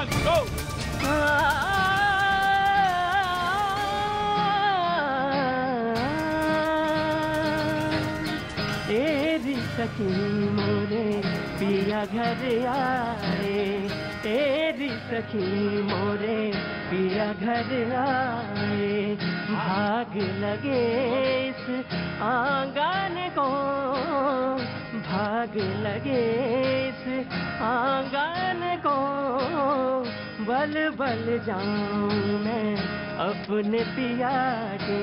1 गो। तेरी सखी मोरे पिया घर आए, तेरी सखी मोरे पिया घर आए, भाग लगे इस आंगन को, भाग लगे इस आंगन को, बल बल जाऊं मैं अपने पिया के,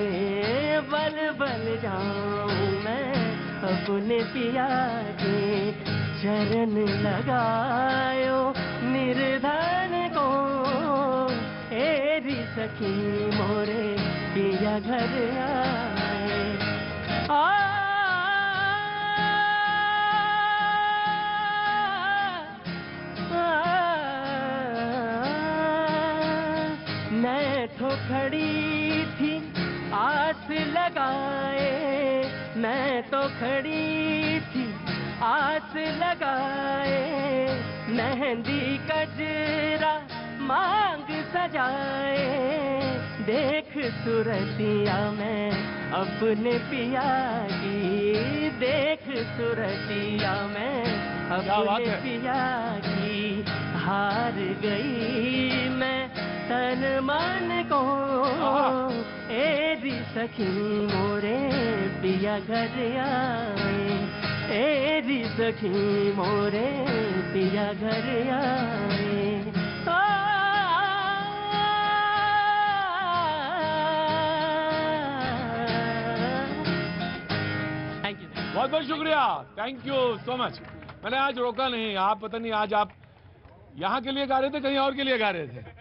बल बल जाऊं मैं अपने पिया के, चरण लगायो निर्धन को, एरी सखी मोरे पिया घर आए। मैं तो खड़ी थी आस लगाए, मैं तो खड़ी थी आस लगाए, मेहंदी गजरा मांग सजाए, देख सूरतिया मैं अपने पिया की, देख सूरतिया मैं अपने पिया की, हार गई मैं तन मन को, एरी सखी मोरे पिया घर आए, एरी सखी मोरे पिया घर आए। थैंक यू, बहुत बहुत शुक्रिया, थैंक यू सो मच। मैंने आज रोका नहीं, आप पता नहीं आज आप यहाँ के लिए गा रहे थे कहीं और के लिए गा रहे थे,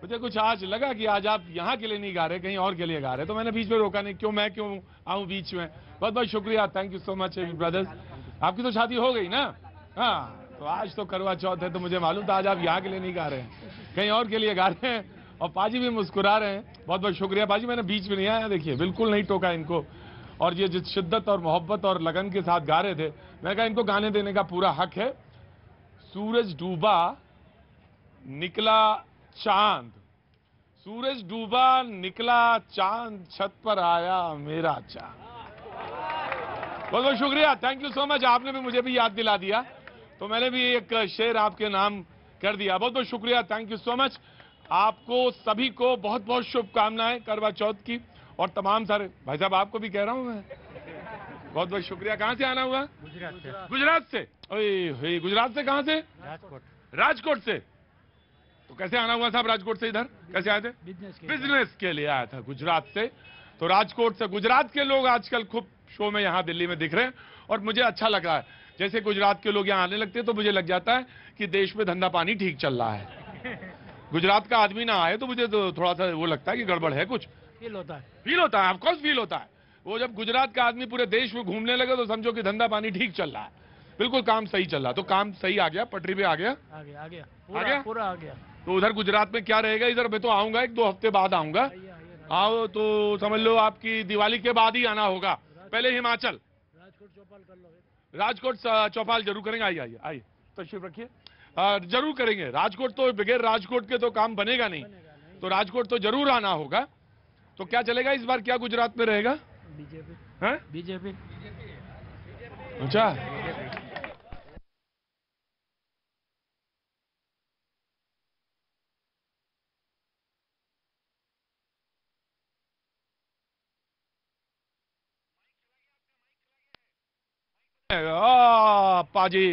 मुझे कुछ आज लगा कि आज आप यहाँ के लिए नहीं गा रहे कहीं और के लिए गा रहे, तो मैंने बीच में रोका नहीं, क्यों मैं क्यों आऊँ बीच में। बहुत बहुत शुक्रिया, thank you so much brothers. आपकी तो शादी हो गई ना? हाँ, तो आज तो करवा चौथ है, तो मुझे मालूम था आज आप यहाँ के लिए नहीं गा रहे हैं, कहीं और के लिए गा रहे हैं, और पाजी भी मुस्कुरा रहे हैं। बहुत बहुत शुक्रिया पाजी, मैंने बीच में नहीं आया, देखिए बिल्कुल नहीं टोका इनको, और ये जिस शिद्दत और मोहब्बत और लगन के साथ गा रहे थे, मैंने कहा इनको गाने देने का पूरा हक है। सूरज डूबा निकला चांद, सूरज डूबा निकला चांद, छत पर आया मेरा चांद। बहुत बहुत शुक्रिया, थैंक यू सो मच, आपने भी मुझे भी याद दिला दिया, तो मैंने भी एक शेर आपके नाम कर दिया। बहुत बहुत शुक्रिया, थैंक यू सो मच। आपको सभी को बहुत बहुत शुभकामनाएं करवा चौथ की, और तमाम सारे भाई साहब आपको भी कह रहा हूं मैं, बहुत बहुत शुक्रिया। कहां से आना हुआ? गुजरात से। गुजरात से? ओए गुजरात से कहां से? राजकोट। राजकोट से? तो कैसे आना हुआ साहब राजकोट से इधर? कैसे आए थे? बिजनेस के लिए आया था गुजरात से। तो राजकोट से गुजरात के लोग आजकल खूब शो में यहाँ दिल्ली में दिख रहे हैं, और मुझे अच्छा लग रहा है, जैसे गुजरात के लोग यहाँ आने लगते हैं तो मुझे लग जाता है कि देश में धंधा पानी ठीक चल रहा है। गुजरात का आदमी ना आए तो मुझे तो थोड़ा सा वो लगता है कि गड़बड़ है, कुछ फील होता है, ऑफकोर्स फील होता है। वो जब गुजरात का आदमी पूरे देश में घूमने लगे तो समझो कि धंधा पानी ठीक चल रहा है, बिल्कुल काम सही चल रहा। तो काम सही आ गया, पटरी पे आ गया, पूरा आ गया। तो उधर गुजरात में क्या रहेगा, इधर मैं तो आऊंगा, 1-2 हफ्ते बाद आऊंगा। आओ तो समझ लो आपकी दिवाली के बाद ही आना होगा, पहले हिमाचल, राजकोट चौपाल जरूर करेंगे। आइए आइए आइए, तशरीफ रखिए, जरूर करेंगे। राजकोट तो बगैर राजकोट के तो काम बनेगा नहीं, तो राजकोट तो जरूर आना होगा। तो क्या चलेगा इस बार, क्या गुजरात में रहेगा? बीजेपी। अच्छा, पाजी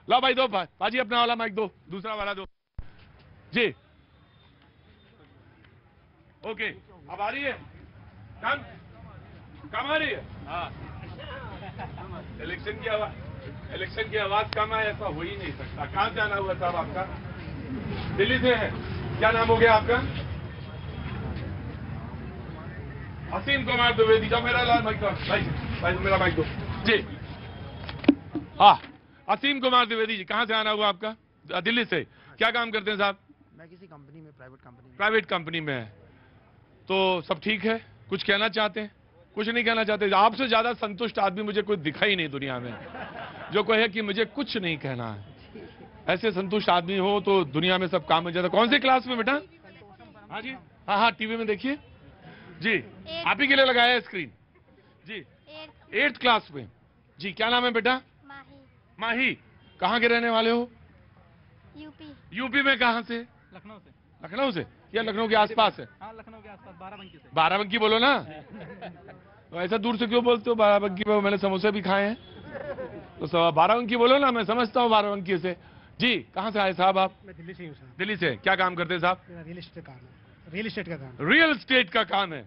ला भाई, दो पाजी अपना वाला माइक दो, दूसरा वाला दो जी। ओके, अब आ रही है, कम आ रही है। हाँ, इलेक्शन की आवाज कम है, ऐसा हो ही नहीं सकता। कहां से आना हुआ साहब आपका? दिल्ली से है, क्या नाम हो गया आपका? असीम कुमार द्विवेदी। जब मेरा लाल माइक भाई मेरा माइक दो जी। हाँ, असीम कुमार द्विवेदी जी, कहां से आना हुआ आपका? दिल्ली से। क्या काम करते हैं साहब? मैं किसी कंपनी में, प्राइवेट कंपनी में है। तो सब ठीक है, कुछ कहना चाहते हैं? कुछ नहीं कहना चाहते? आपसे ज्यादा संतुष्ट आदमी मुझे कोई दिखा ही नहीं दुनिया में, जो कहे कि मुझे कुछ नहीं कहना है। ऐसे संतुष्ट आदमी हो तो दुनिया में सब काम हो जाता। कौन सी क्लास में बेटा? हाँ जी, हाँ हाँ, टीवी में देखिए जी, आप ही के लिए लगाया है स्क्रीन जी। 8th क्लास में जी। क्या नाम है बेटा? माही। माही। कहाँ के रहने वाले हो? यूपी। यूपी में कहाँ से? लखनऊ से। लखनऊ से या लखनऊ के आसपास है? हाँ, लखनऊ के आसपास, बाराबंकी से। बाराबंकी बोलो ना। तो ऐसा दूर से क्यों बोलते हो? बाराबंकी में मैंने समोसे भी खाए हैं, तो बाराबंकी बोलो ना, मैं समझता हूँ बाराबंकी से। जी, कहाँ से आए साहब आप? मैं दिल्ली से ही हूँ सर। दिल्ली से। क्या काम करते हैं साहब? मेरा रियल एस्टेट का काम है। रियल एस्टेट का काम। रियल एस्टेट का काम है।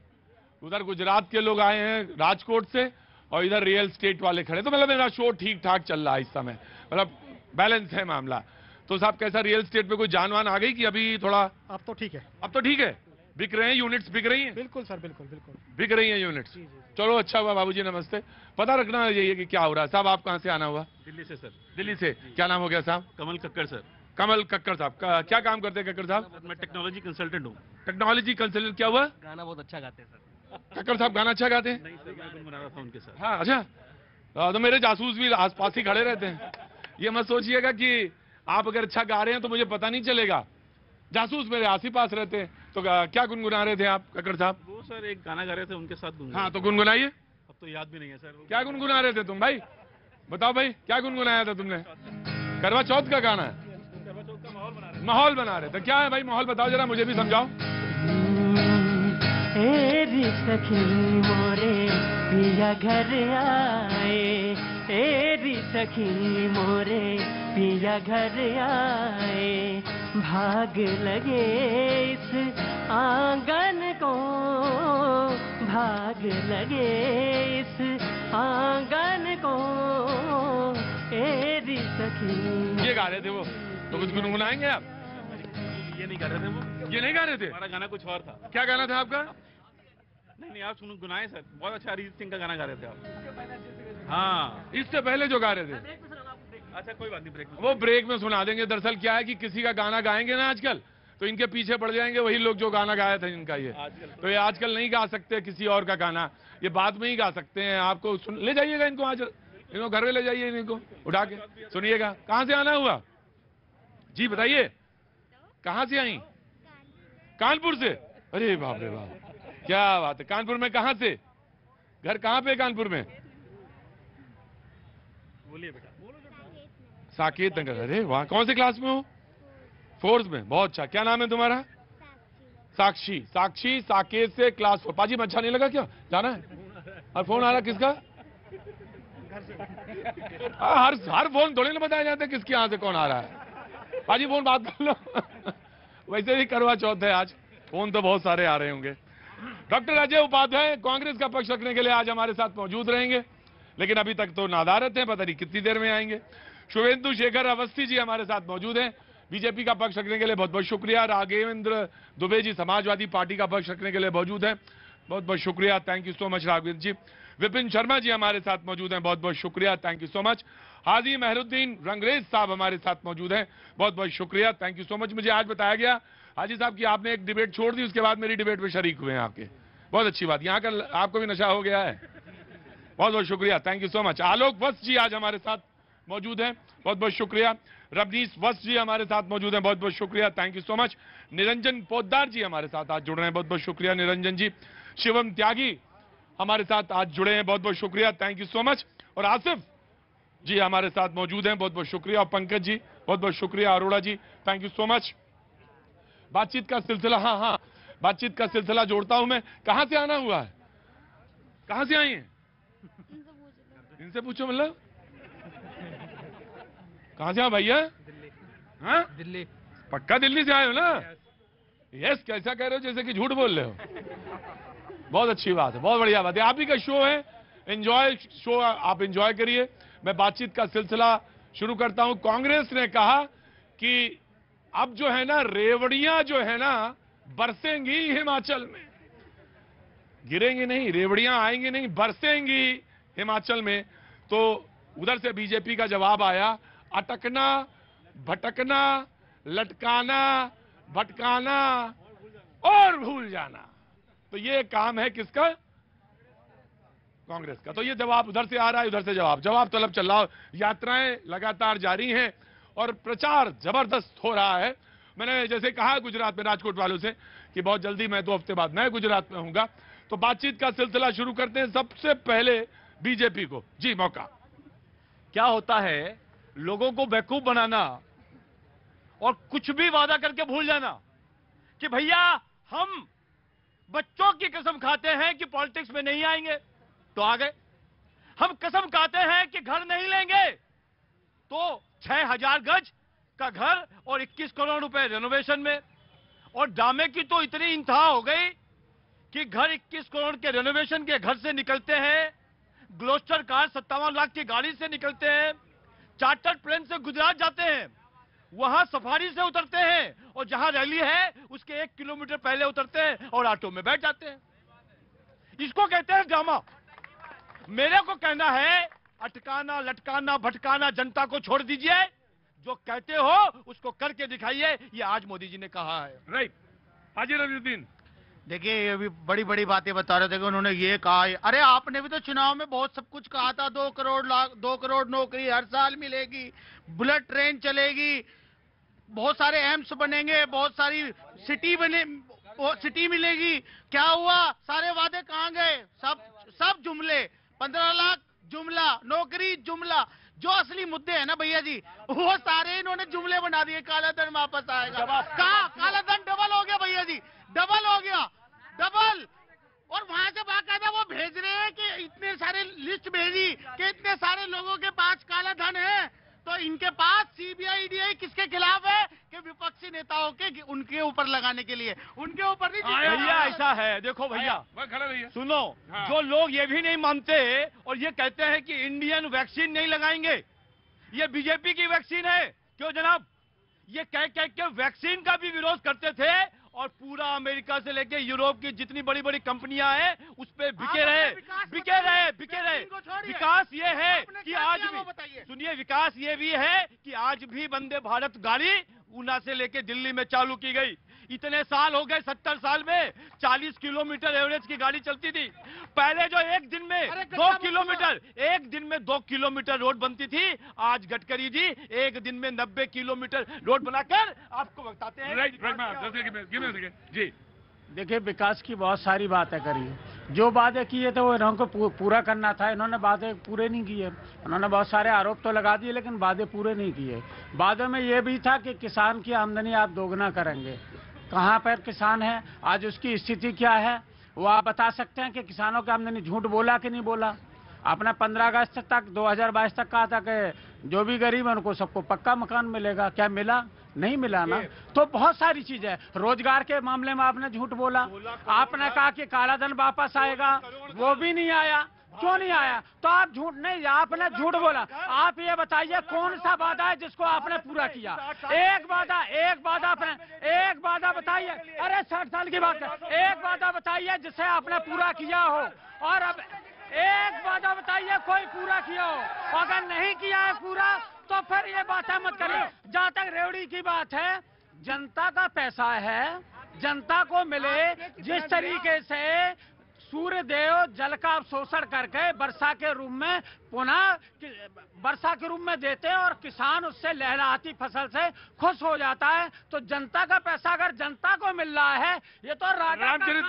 उधर गुजरात के लोग आए हैं राजकोट से, और इधर रियल एस्टेट वाले खड़े। तो मतलब मेरा शो ठीक ठाक चल रहा है इस समय, मतलब बैलेंस है मामला। तो साहब कैसा रियल एस्टेट पे कोई जानवान आ गई कि अभी थोड़ा? अब तो ठीक है। अब तो ठीक है, बिक रहे हैं यूनिट्स, बिक रही हैं? बिल्कुल सर, बिल्कुल बिल्कुल। बिक रही हैं यूनिट्स। जी जी। चलो अच्छा हुआ बाबूजी, नमस्ते। पता रखना यही है कि क्या हो रहा है। साहब आप कहाँ से आना हुआ? दिल्ली से सर। दिल्ली से। क्या नाम हो गया साहब? कमल कक्कड़ सर। कमल कक्कड़ साहब। क्या काम करते हैं कक्कड़ साहब? मैं टेक्नोलॉजी कंसल्टेंट हूँ। Technology consultant. क्या हुआ? गाना बहुत अच्छा गाते हैं सर। कक्कड़ साहब गाना अच्छा गाते हैं? नहीं सर, मैं गुनगुना रहा था उनके साथ। हाँ अच्छा। तो मेरे जासूस भी आसपास ही खड़े रहते हैं। ये मत सोचिएगा कि आप अगर अच्छा गा रहे हैं तो मुझे पता नहीं चलेगा। जासूस मेरे आस ही पास रहते हैं। तो क्या गुनगुना रहे थे आप कक्कड़ साहब? वो सर एक गाना गा रहे थे, उनके साथ गुनगुना। हाँ तो गुनगुनाइए। अब तो याद भी नहीं है सर। क्या गुनगुना रहे थे तुम भाई? बताओ भाई, क्या गुनगुनाया था तुमने? करवा चौथ का गाना है? करवा चौथ का माहौल बना रहे माहौल बना रहे थे। क्या है भाई माहौल? बताओ जरा, मुझे भी समझाओ। एरी सखी मोरे पिया घर आए, एरी सखी मोरे पिया घर आए, भाग लगे इस आंगन को, भाग लगे इस आंगन को, एरी सखी। ये गा रहे थे वो, तो कुछ गुनगुनाएंगे आप? ये नहीं गा रहे थे वो। ये नहीं गा रहे थे? हमारा गाना कुछ और था। क्या गाना था आपका? नहीं नहीं, आप सुनो, गुनाए सर। बहुत अच्छा अरिजीत सिंह का गाना गा रहे थे आप। हाँ, इससे पहले जो गा रहे थे? अच्छा कोई बात नहीं, ब्रेक में। वो ब्रेक में सुना देंगे। दरअसल क्या है कि किसी का गाना गाएंगे ना आजकल, तो इनके पीछे पड़ जाएंगे वही लोग जो गाना गाया था इनका। ये तो ये आजकल नहीं गा सकते किसी और का गाना, ये बाद में ही गा सकते हैं। आपको ले जाइएगा इनको, आज इनको घर में ले जाइए, इनको उठा के सुनिएगा। कहाँ से आना हुआ जी? बताइए, कहाँ से आई? कानपुर से। अरे बाप रे बाप, क्या बात है। कानपुर में कहाँ से? घर कहाँ पे कानपुर में? बोलिए बेटा। साकेत नगर। अरे वाह, कौन से क्लास में हो? 4th में। बहुत अच्छा। क्या नाम है तुम्हारा? साक्षी। साक्षी साकेत से क्लास 4। पाजी अच्छा नहीं लगा क्या? जाना है? और फोन आ रहा किसका? हर फोन थोड़ी ना बताया जाता है किसके यहाँ से कौन आ रहा है। पाजी फोन बात कर लो। वैसे भी करवा चौथ है आज, फोन तो बहुत सारे आ रहे होंगे। डॉक्टर अजय उपाध्याय कांग्रेस का पक्ष रखने के लिए आज हमारे साथ मौजूद रहेंगे, लेकिन अभी तक तो नादारत हैं, पता नहीं कितनी देर में आएंगे। शुभेंदु शेखर अवस्थी जी हमारे साथ मौजूद हैं, बीजेपी का पक्ष रखने के लिए बहुत बहुत शुक्रिया। राघवेंद्र दुबे जी समाजवादी पार्टी का पक्ष रखने के लिए मौजूद हैं, बहुत बहुत शुक्रिया, thank you so much Raghavendra ji. Vipin Sharma ji हमारे साथ मौजूद हैं, बहुत बहुत शुक्रिया, thank you so much. Haji Mehruddin Rangrez साहब हमारे साथ मौजूद हैं, बहुत बहुत शुक्रिया, थैंक यू सो मच। मुझे आज बताया गया हाजी साहब कि आपने एक डिबेट छोड़ दी, उसके बाद मेरी डिबेट में शरीक हुए हैं आपके, बहुत अच्छी बात। यहाँ का आपको भी नशा हो गया है, बहुत बहुत शुक्रिया, थैंक यू सो मच। आलोक वत्स जी आज हमारे साथ मौजूद हैं, बहुत बहुत शुक्रिया। रवनीश वत्स जी हमारे साथ मौजूद हैं, बहुत बहुत शुक्रिया, thank you so much. Niranjan Poddar ji हमारे साथ आज जुड़ रहे हैं, बहुत बहुत शुक्रिया निरंजन जी। शिवम त्यागी हमारे साथ आज जुड़े हैं, बहुत बहुत शुक्रिया, थैंक यू सो मच। और आसिफ जी हमारे साथ मौजूद हैं, बहुत बहुत शुक्रिया। और पंकज जी बहुत बहुत शुक्रिया। अरोड़ा जी थैंक यू सो मच। बातचीत का सिलसिला, हाँ बातचीत का सिलसिला जोड़ता हूं मैं। कहां से आना हुआ है? कहां से आई हैं? इनसे पूछो, मतलब कहां से आए भैया? हाँ दिल्ली। पक्का दिल्ली से आए हो ना? यस। कैसा कह रहे हो जैसे कि झूठ बोल रहे हो? बहुत अच्छी बात है, बहुत बढ़िया बात है। आप ही का शो है, एंजॉय शो, आप एंजॉय करिए। मैं बातचीत का सिलसिला शुरू करता हूं। कांग्रेस ने कहा कि अब जो है ना, रेवड़ियां जो है ना बरसेंगी हिमाचल में, गिरेंगी नहीं, रेवड़ियां आएंगी नहीं, बरसेंगी हिमाचल में। तो उधर से बीजेपी का जवाब आया, अटकना, भटकना, लटकाना, भटकाना और भूल जाना। तो ये काम है किसका? कांग्रेस का। तो ये जवाब उधर से आ रहा है, उधर से जवाब तलब चल रहा है। यात्राएं लगातार जारी हैं और प्रचार जबरदस्त हो रहा है। मैंने जैसे कहा गुजरात में राजकोट वालों से कि बहुत जल्दी मैं 2 हफ्ते बाद मैं गुजरात में हूंगा, तो बातचीत का सिलसिला शुरू करते हैं। सबसे पहले बीजेपी को जी मौका। क्या होता है, लोगों को बेवकूफ बनाना और कुछ भी वादा करके भूल जाना कि भैया हम बच्चों की कसम खाते हैं कि पॉलिटिक्स में नहीं आएंगे, तो आ गए। हम कसम खाते हैं कि घर नहीं लेंगे, तो 6000 गज का घर और 21 करोड़ रुपए रेनोवेशन में। और ड्रामे की तो इतनी इंतहा हो गई कि घर 21 करोड़ के रेनोवेशन के घर से निकलते हैं, ग्लोस्टर कार 57 लाख की गाड़ी से निकलते हैं, चार्टर्ड प्लेन से गुजरात जाते हैं, वहां सफारी से उतरते हैं और जहां रैली है उसके 1 किलोमीटर पहले उतरते हैं और ऑटो में बैठ जाते हैं। इसको कहते हैं ड्रामा। मेरे को कहना है, अटकाना लटकाना भटकाना जनता को छोड़ दीजिए, जो कहते हो उसको करके दिखाइए। ये आज मोदी जी ने कहा है। राइट, हाजिर अलीउद्दीन। देखिए, ये भी बड़ी बड़ी बातें बता रहे थे कि उन्होंने ये कहा है। अरे आपने भी तो चुनाव में बहुत सब कुछ कहा था, 2 करोड़ नौकरी हर साल मिलेगी, बुलेट ट्रेन चलेगी, बहुत सारे एम्स बनेंगे, बहुत सारी सिटी मिलेगी। क्या हुआ? सारे वादे कहाँ गए? सब जुमले। 15 लाख जुमला, नौकरी जुमला। जो असली मुद्दे हैं ना भैया जी, वो सारे इन्होंने जुमले बना दिए। काला धन वापस आएगा, कहा काला धन डबल हो गया भैया जी, डबल हो गया, डबल। और वहां से बाकायदा वो भेज रहे हैं कि इतने सारे लिस्ट भेजी कि इतने सारे लोगों के पास काला धन है, तो इनके पास सीबीआई ईडीआई किसके खिलाफ है? कि विपक्षी नेताओं के, उनके ऊपर लगाने के लिए, उनके ऊपर नहीं। भैया ऐसा है, देखो भैया खड़ा रहिए। सुनो, हाँ। जो लोग ये भी नहीं मानते और ये कहते हैं कि इंडियन वैक्सीन नहीं लगाएंगे, ये बीजेपी की वैक्सीन है। क्यों जनाब? ये कह के वैक्सीन का भी विरोध करते थे और पूरा अमेरिका से लेके यूरोप की जितनी बड़ी बड़ी कंपनियां हैं उस पे बिके रहे। विकास ये है कि आज भी, सुनिए, विकास ये भी है कि आज भी वंदे भारत गाड़ी ऊना से लेके दिल्ली में चालू की गई। इतने साल हो गए, 70 साल में 40 किलोमीटर एवरेज की गाड़ी चलती थी। पहले जो एक दिन में 2 किलोमीटर रोड बनती थी, आज गडकरी जी एक दिन में 90 किलोमीटर रोड बनाकर आपको बताते हैं। जी देखिए, विकास की बहुत सारी बातें करी है। जो वादे किए थे वो इनको पूरा करना था, इन्होंने वादे पूरे नहीं किए। उन्होंने बहुत सारे आरोप तो लगा दिए लेकिन वादे पूरे नहीं किए। वादे में ये भी था कि किसान की आमदनी आप दोगुना करेंगे। कहाँ पर किसान है आज, उसकी स्थिति क्या है, वो आप बता सकते हैं कि किसानों की आमदनी झूठ बोला कि नहीं बोला? आपने 15 अगस्त तक 2022 तक कहा था कि जो भी गरीब है उनको सबको पक्का मकान मिलेगा। क्या मिला? नहीं मिला ना। तो बहुत सारी चीजें, रोजगार के मामले में आपने झूठ बोला। आपने कहा कि काला धन वापस आएगा, वो भी नहीं आया। क्यों नहीं आया? तो आप झूठ नहीं, आपने झूठ बोला। आप ये बताइए कौन सा वादा है जिसको आपने पूरा किया? एक वादा बताइए। अरे 60 साल की बात है, एक वादा बताइए जिसे आपने पूरा किया हो। और अब एक वादा बताइए कोई पूरा किया हो। अगर नहीं किया है पूरा तो फिर ये बातें मत करिए। जहाँ तक रेवड़ी की बात है, जनता का पैसा है, जनता को मिले। जिस तरीके से सूर्य देव जल का अवशोषण करके वर्षा के रूप में पुनः वर्षा के रूप में देते हैं और किसान उससे लहराती फसल से खुश हो जाता है, तो जनता का पैसा अगर जनता को मिल रहा है, ये तो रामचरित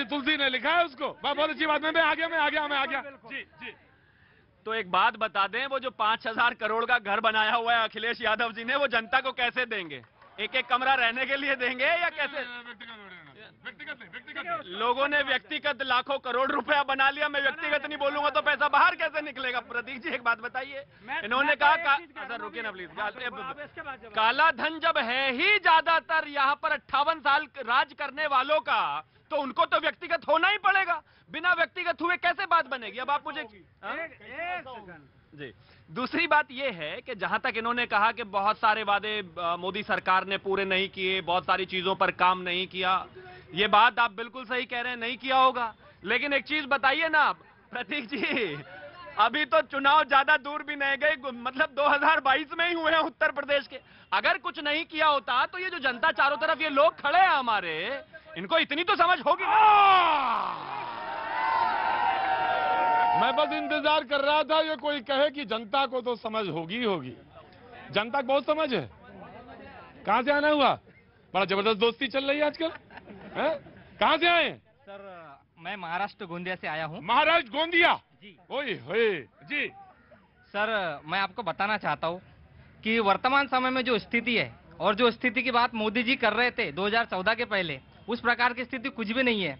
तुलसी ने लिखा है उसको। बहुत अच्छी बात। मैं आ गया। जी तो एक बात बता दें, वो जो 5000 करोड़ का घर बनाया हुआ है अखिलेश यादव जी ने, वो जनता को कैसे देंगे? एक कमरा रहने के लिए देंगे या कैसे? व्यक्तिगत लोगों ने व्यक्तिगत लाखों करोड़ रुपया बना लिया। मैं व्यक्तिगत नहीं बोलूंगा तो पैसा बाहर कैसे निकलेगा? प्रतीक जी एक बात बताइए। इन्होंने कहा सर रुकिए ना प्लीज। काला धन जब है ही ज्यादातर यहाँ पर 58 साल राज करने वालों का, तो उनको तो व्यक्तिगत होना ही पड़ेगा। बिना व्यक्तिगत हुए कैसे बात बनेगी? अब आप मुझे जी। दूसरी बात यह है कि जहां तक इन्होंने कहा कि बहुत सारे वादे मोदी सरकार ने पूरे नहीं किए, बहुत सारी चीजों पर काम नहीं किया, ये बात आप बिल्कुल सही कह रहे हैं, नहीं किया होगा। लेकिन एक चीज बताइए ना प्रतीक जी, अभी तो चुनाव ज्यादा दूर भी नहीं गए, मतलब 2022 में ही हुए हैं उत्तर प्रदेश के। अगर कुछ नहीं किया होता तो ये जो जनता चारों तरफ ये लोग खड़े हैं हमारे, इनको इतनी तो समझ होगी ना। मैं बस इंतजार कर रहा था ये कोई कहे कि जनता को तो समझ होगी। जनता को बहुत समझ है। कहां से आना हुआ? बड़ा जबरदस्त दोस्ती चल रही है आजकल। हैं? कहां से आए? सर मैं महाराष्ट्र गोंदिया से आया हूँ। महाराष्ट्र गोंदिया जी। ओए होए जी। सर मैं आपको बताना चाहता हूँ कि वर्तमान समय में जो स्थिति है और जो स्थिति की बात मोदी जी कर रहे थे 2014 के पहले, उस प्रकार की स्थिति कुछ भी नहीं है।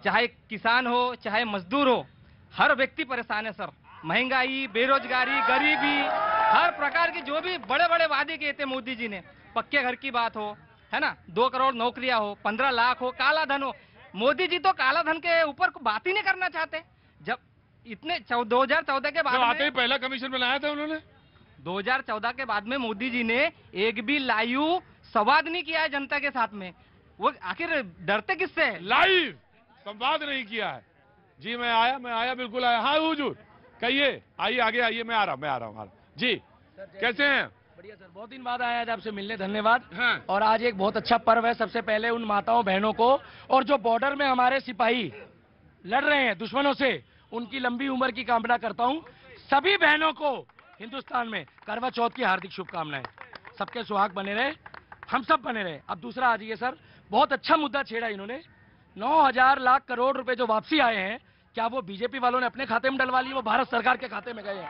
चाहे किसान हो चाहे मजदूर हो, हर व्यक्ति परेशान है सर। महंगाई, बेरोजगारी, गरीबी, हर प्रकार की जो भी बड़े बड़े वादे किए थे मोदी जी ने, पक्के घर की बात हो, है ना, 2 करोड़ नौकरियां हो, 15 लाख हो, काला धन हो, मोदी जी तो काला धन के ऊपर बात ही नहीं करना चाहते। जब इतने 2014 के बाद आते ही पहला कमीशन बनाया था उन्होंने। 2014 के बाद में मोदी जी ने एक भी लाइव संवाद नहीं किया है जनता के साथ में। वो आखिर डरते किससे? लाइव संवाद नहीं किया है। जी मैं आया बिल्कुल आया। हाँ हुजूर कहिए, आइए आगे आइए, मैं आ रहा हूँ। जी कैसे हैं? बढ़िया सर, बहुत दिन बाद आया आज आपसे मिलने, धन्यवाद। हाँ। और आज एक बहुत अच्छा पर्व है। सबसे पहले उन माताओं बहनों को, और जो बॉर्डर में हमारे सिपाही लड़ रहे हैं दुश्मनों से, उनकी लंबी उम्र की कामना करता हूँ। सभी बहनों को हिंदुस्तान में करवा चौथ की हार्दिक शुभकामनाएं। सबके सुहाग बने रहे, हम सब बने रहे। अब दूसरा आ जाइए सर, बहुत अच्छा मुद्दा छेड़ा इन्होंने। 9,000 लाख करोड़ रुपए जो वापसी आए हैं, क्या वो बीजेपी वालों ने अपने खाते में डलवा लिए? वो भारत सरकार के खाते में गए हैं।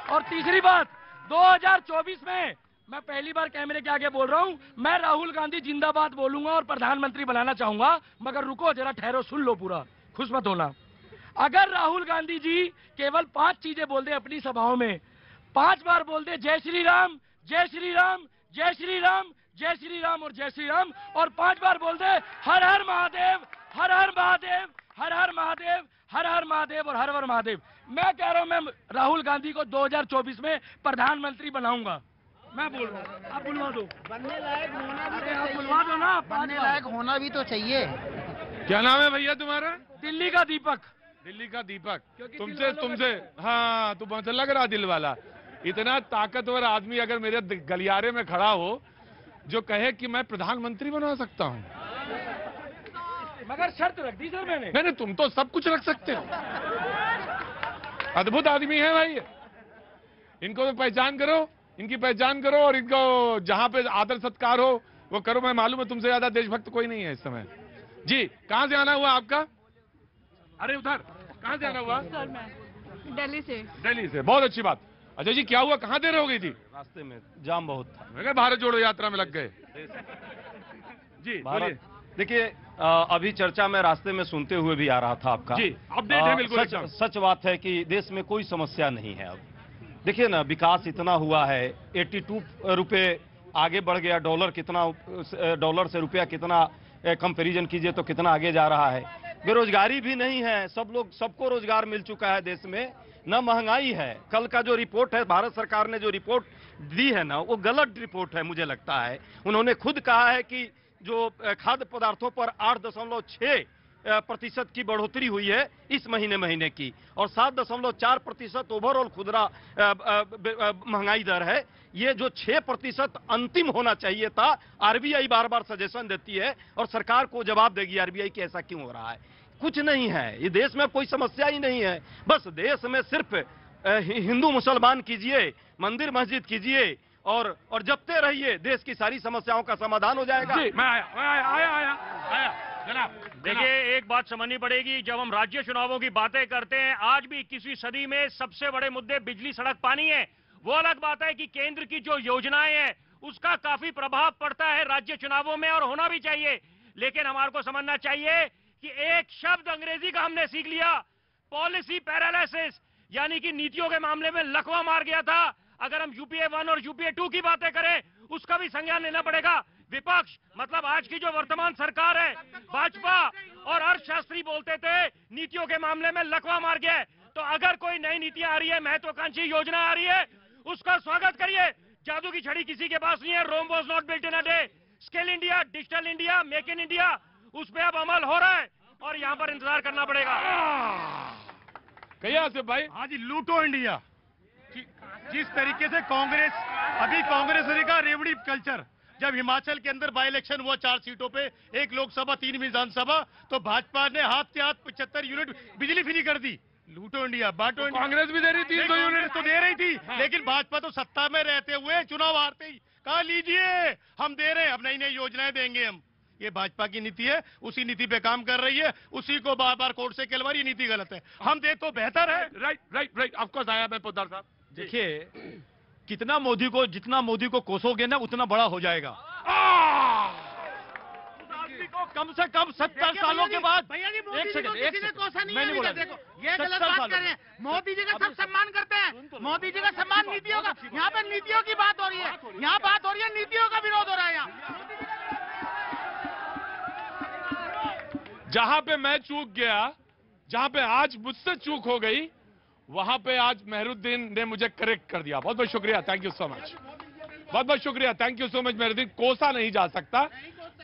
और तीसरी बात, 2024 में मैं पहली बार कैमरे के आगे बोल रहा हूं, मैं राहुल गांधी जिंदाबाद बोलूंगा और प्रधानमंत्री बनाना चाहूंगा। मगर रुको जरा, ठहरो, सुन लो पूरा, खुश मत होना। अगर राहुल गांधी जी केवल 5 चीजें बोल दे अपनी सभाओं में, 5 बार बोल दे जय श्री राम, जय श्री राम, जय श्री राम, जय श्री राम और जय श्री राम, और 5 बार बोल दे हर हर महादेव, हर हर महादेव, हर हर महादेव, हर हर महादेव और हर हर महादेव, मैं कह रहा हूं मैं राहुल गांधी को 2024 में प्रधानमंत्री बनाऊंगा। मैं बोल रहा हूं, आप बुलवा दो। बनने लायक होना भी आप बुलवा दो ना, बनने लायक होना भी तो चाहिए। क्या नाम है भैया तुम्हारा? दिल्ली का दीपक। दिल्ली का दीपक। क्योंकि तुमसे हाँ, तुमसे लग रहा दिल वाला। इतना ताकतवर आदमी अगर मेरे गलियारे में खड़ा हो जो कहे कि मैं प्रधानमंत्री बना सकता हूँ, मगर शर्त रख दी सर मैंने। नहीं, तुम तो सब कुछ रख सकते हो। अद्भुत आदमी है भाई। इनको तो पहचान करो, इनकी पहचान करो और इनको जहां पे आदर सत्कार हो वो करो। मैं मालूम है तुमसे ज्यादा देशभक्त कोई नहीं है इस समय। जी कहां से आना हुआ आपका? अरे उधर कहां से आना हुआ? सर मैं दिल्ली से। दिल्ली से, बहुत अच्छी बात। अजय जी क्या हुआ, कहां देर हो गई थी? रास्ते में जाम बहुत था। मैं कहा भारत जोड़ो यात्रा में लग गए। जी बोलिए। देखिए अभी चर्चा में रास्ते में सुनते हुए भी आ रहा था आपका। जी अपडेट है बिल्कुल एकदम। सच बात है कि देश में कोई समस्या नहीं है। अब देखिए ना, विकास इतना हुआ है, 82 रुपए आगे बढ़ गया डॉलर, कितना डॉलर से रुपया कितना कंपैरिजन कीजिए तो कितना आगे जा रहा है। बेरोजगारी भी नहीं है, सबको रोजगार मिल चुका है देश में, न महंगाई है। कल का जो रिपोर्ट है, भारत सरकार ने जो रिपोर्ट दी है ना, वो गलत रिपोर्ट है मुझे लगता है। उन्होंने खुद कहा है कि जो खाद्य पदार्थों पर 8.6% की बढ़ोतरी हुई है इस महीने की, और 7.4% ओवरऑल खुदरा महंगाई दर है। ये जो 6% अंतिम होना चाहिए था, आरबीआई बार बार सजेशन देती है और सरकार को जवाब देगी आरबीआई कि ऐसा क्यों हो रहा है। कुछ नहीं है, ये देश में कोई समस्या ही नहीं है। बस देश में सिर्फ हिंदू मुसलमान कीजिए, मंदिर मस्जिद कीजिए और जपते रहिए, देश की सारी समस्याओं का समाधान हो जाएगा। जी मैं आया जनाब। देखिए एक बात समझनी पड़ेगी, जब हम राज्य चुनावों की बातें करते हैं, आज भी 21वीं सदी में सबसे बड़े मुद्दे बिजली, सड़क, पानी है। वो अलग बात है कि केंद्र की जो योजनाएं हैं उसका काफी प्रभाव पड़ता है राज्य चुनावों में, और होना भी चाहिए। लेकिन हमारे को समझना चाहिए कि एक शब्द अंग्रेजी का हमने सीख लिया, पॉलिसी पैरालिसिस, यानी कि नीतियों के मामले में लकवा मार गया था। अगर हम यूपीए 1 और यूपीए 2 की बातें करें, उसका भी संज्ञान लेना पड़ेगा। विपक्ष मतलब आज की जो वर्तमान सरकार है, भाजपा और अर्थशास्त्री बोलते थे नीतियों के मामले में लकवा मार गया। तो अगर कोई नई नीतियां आ रही है, महत्वाकांक्षी योजना आ रही है, उसका स्वागत करिए। जादू की छड़ी किसी के पास नहीं है। Rome was not built in a day. Skill India, digital India, make in India, उस पर अब अमल हो रहा है और यहाँ पर इंतजार करना पड़ेगा। कहिए आसिफ भाई। हाँ जी, लूटो इंडिया। जिस तरीके से कांग्रेस का रेवड़ी कल्चर, जब हिमाचल के अंदर बाई इलेक्शन हुआ 4 सीटों पे, 1 लोकसभा 3 विधानसभा, तो भाजपा ने हाथ के हाथ 75 यूनिट बिजली फ्री कर दी। लूटो इंडिया बांटो इंडिया। कांग्रेस भी दे रही 300 यूनिट तो दे रही थी, लेकिन भाजपा तो सत्ता में रहते हुए चुनाव हारते ही कहा लीजिए हम दे रहे हैं, अब नई नई योजनाएं देंगे हम। ये भाजपा की नीति है, उसी नीति पे काम कर रही है, उसी को बार बार कोर्ट से कहलवा, ये नीति गलत है, हम दे तो बेहतर है। राइट राइट राइट, ऑफकोर्स आया मैं पोद्दार साहब। देखिए जितना मोदी को कोसोगे ना उतना बड़ा हो जाएगा। को कम से कम 70 सालों के बाद भैया जी एक सेकंड कोसा नहीं मैं है, नहीं बोला। देखो ये गलत बात कर रहे हैं। मोदी जी का सब सम्मान करते हैं, मोदी जी का सम्मान नीतियों का, यहाँ पे नीतियों की बात हो रही है, यहाँ बात हो रही है नीतियों का विरोध हो रहा है यहाँ। जहां पे मैं चूक गया, जहां पे आज मुझसे चूक हो गई, वहां पे आज मेहरुद्दीन ने मुझे करेक्ट कर दिया। बहुत बहुत शुक्रिया, थैंक यू सो मच, बहुत बहुत शुक्रिया, thank you so much Mehruddin. कोसा नहीं जा सकता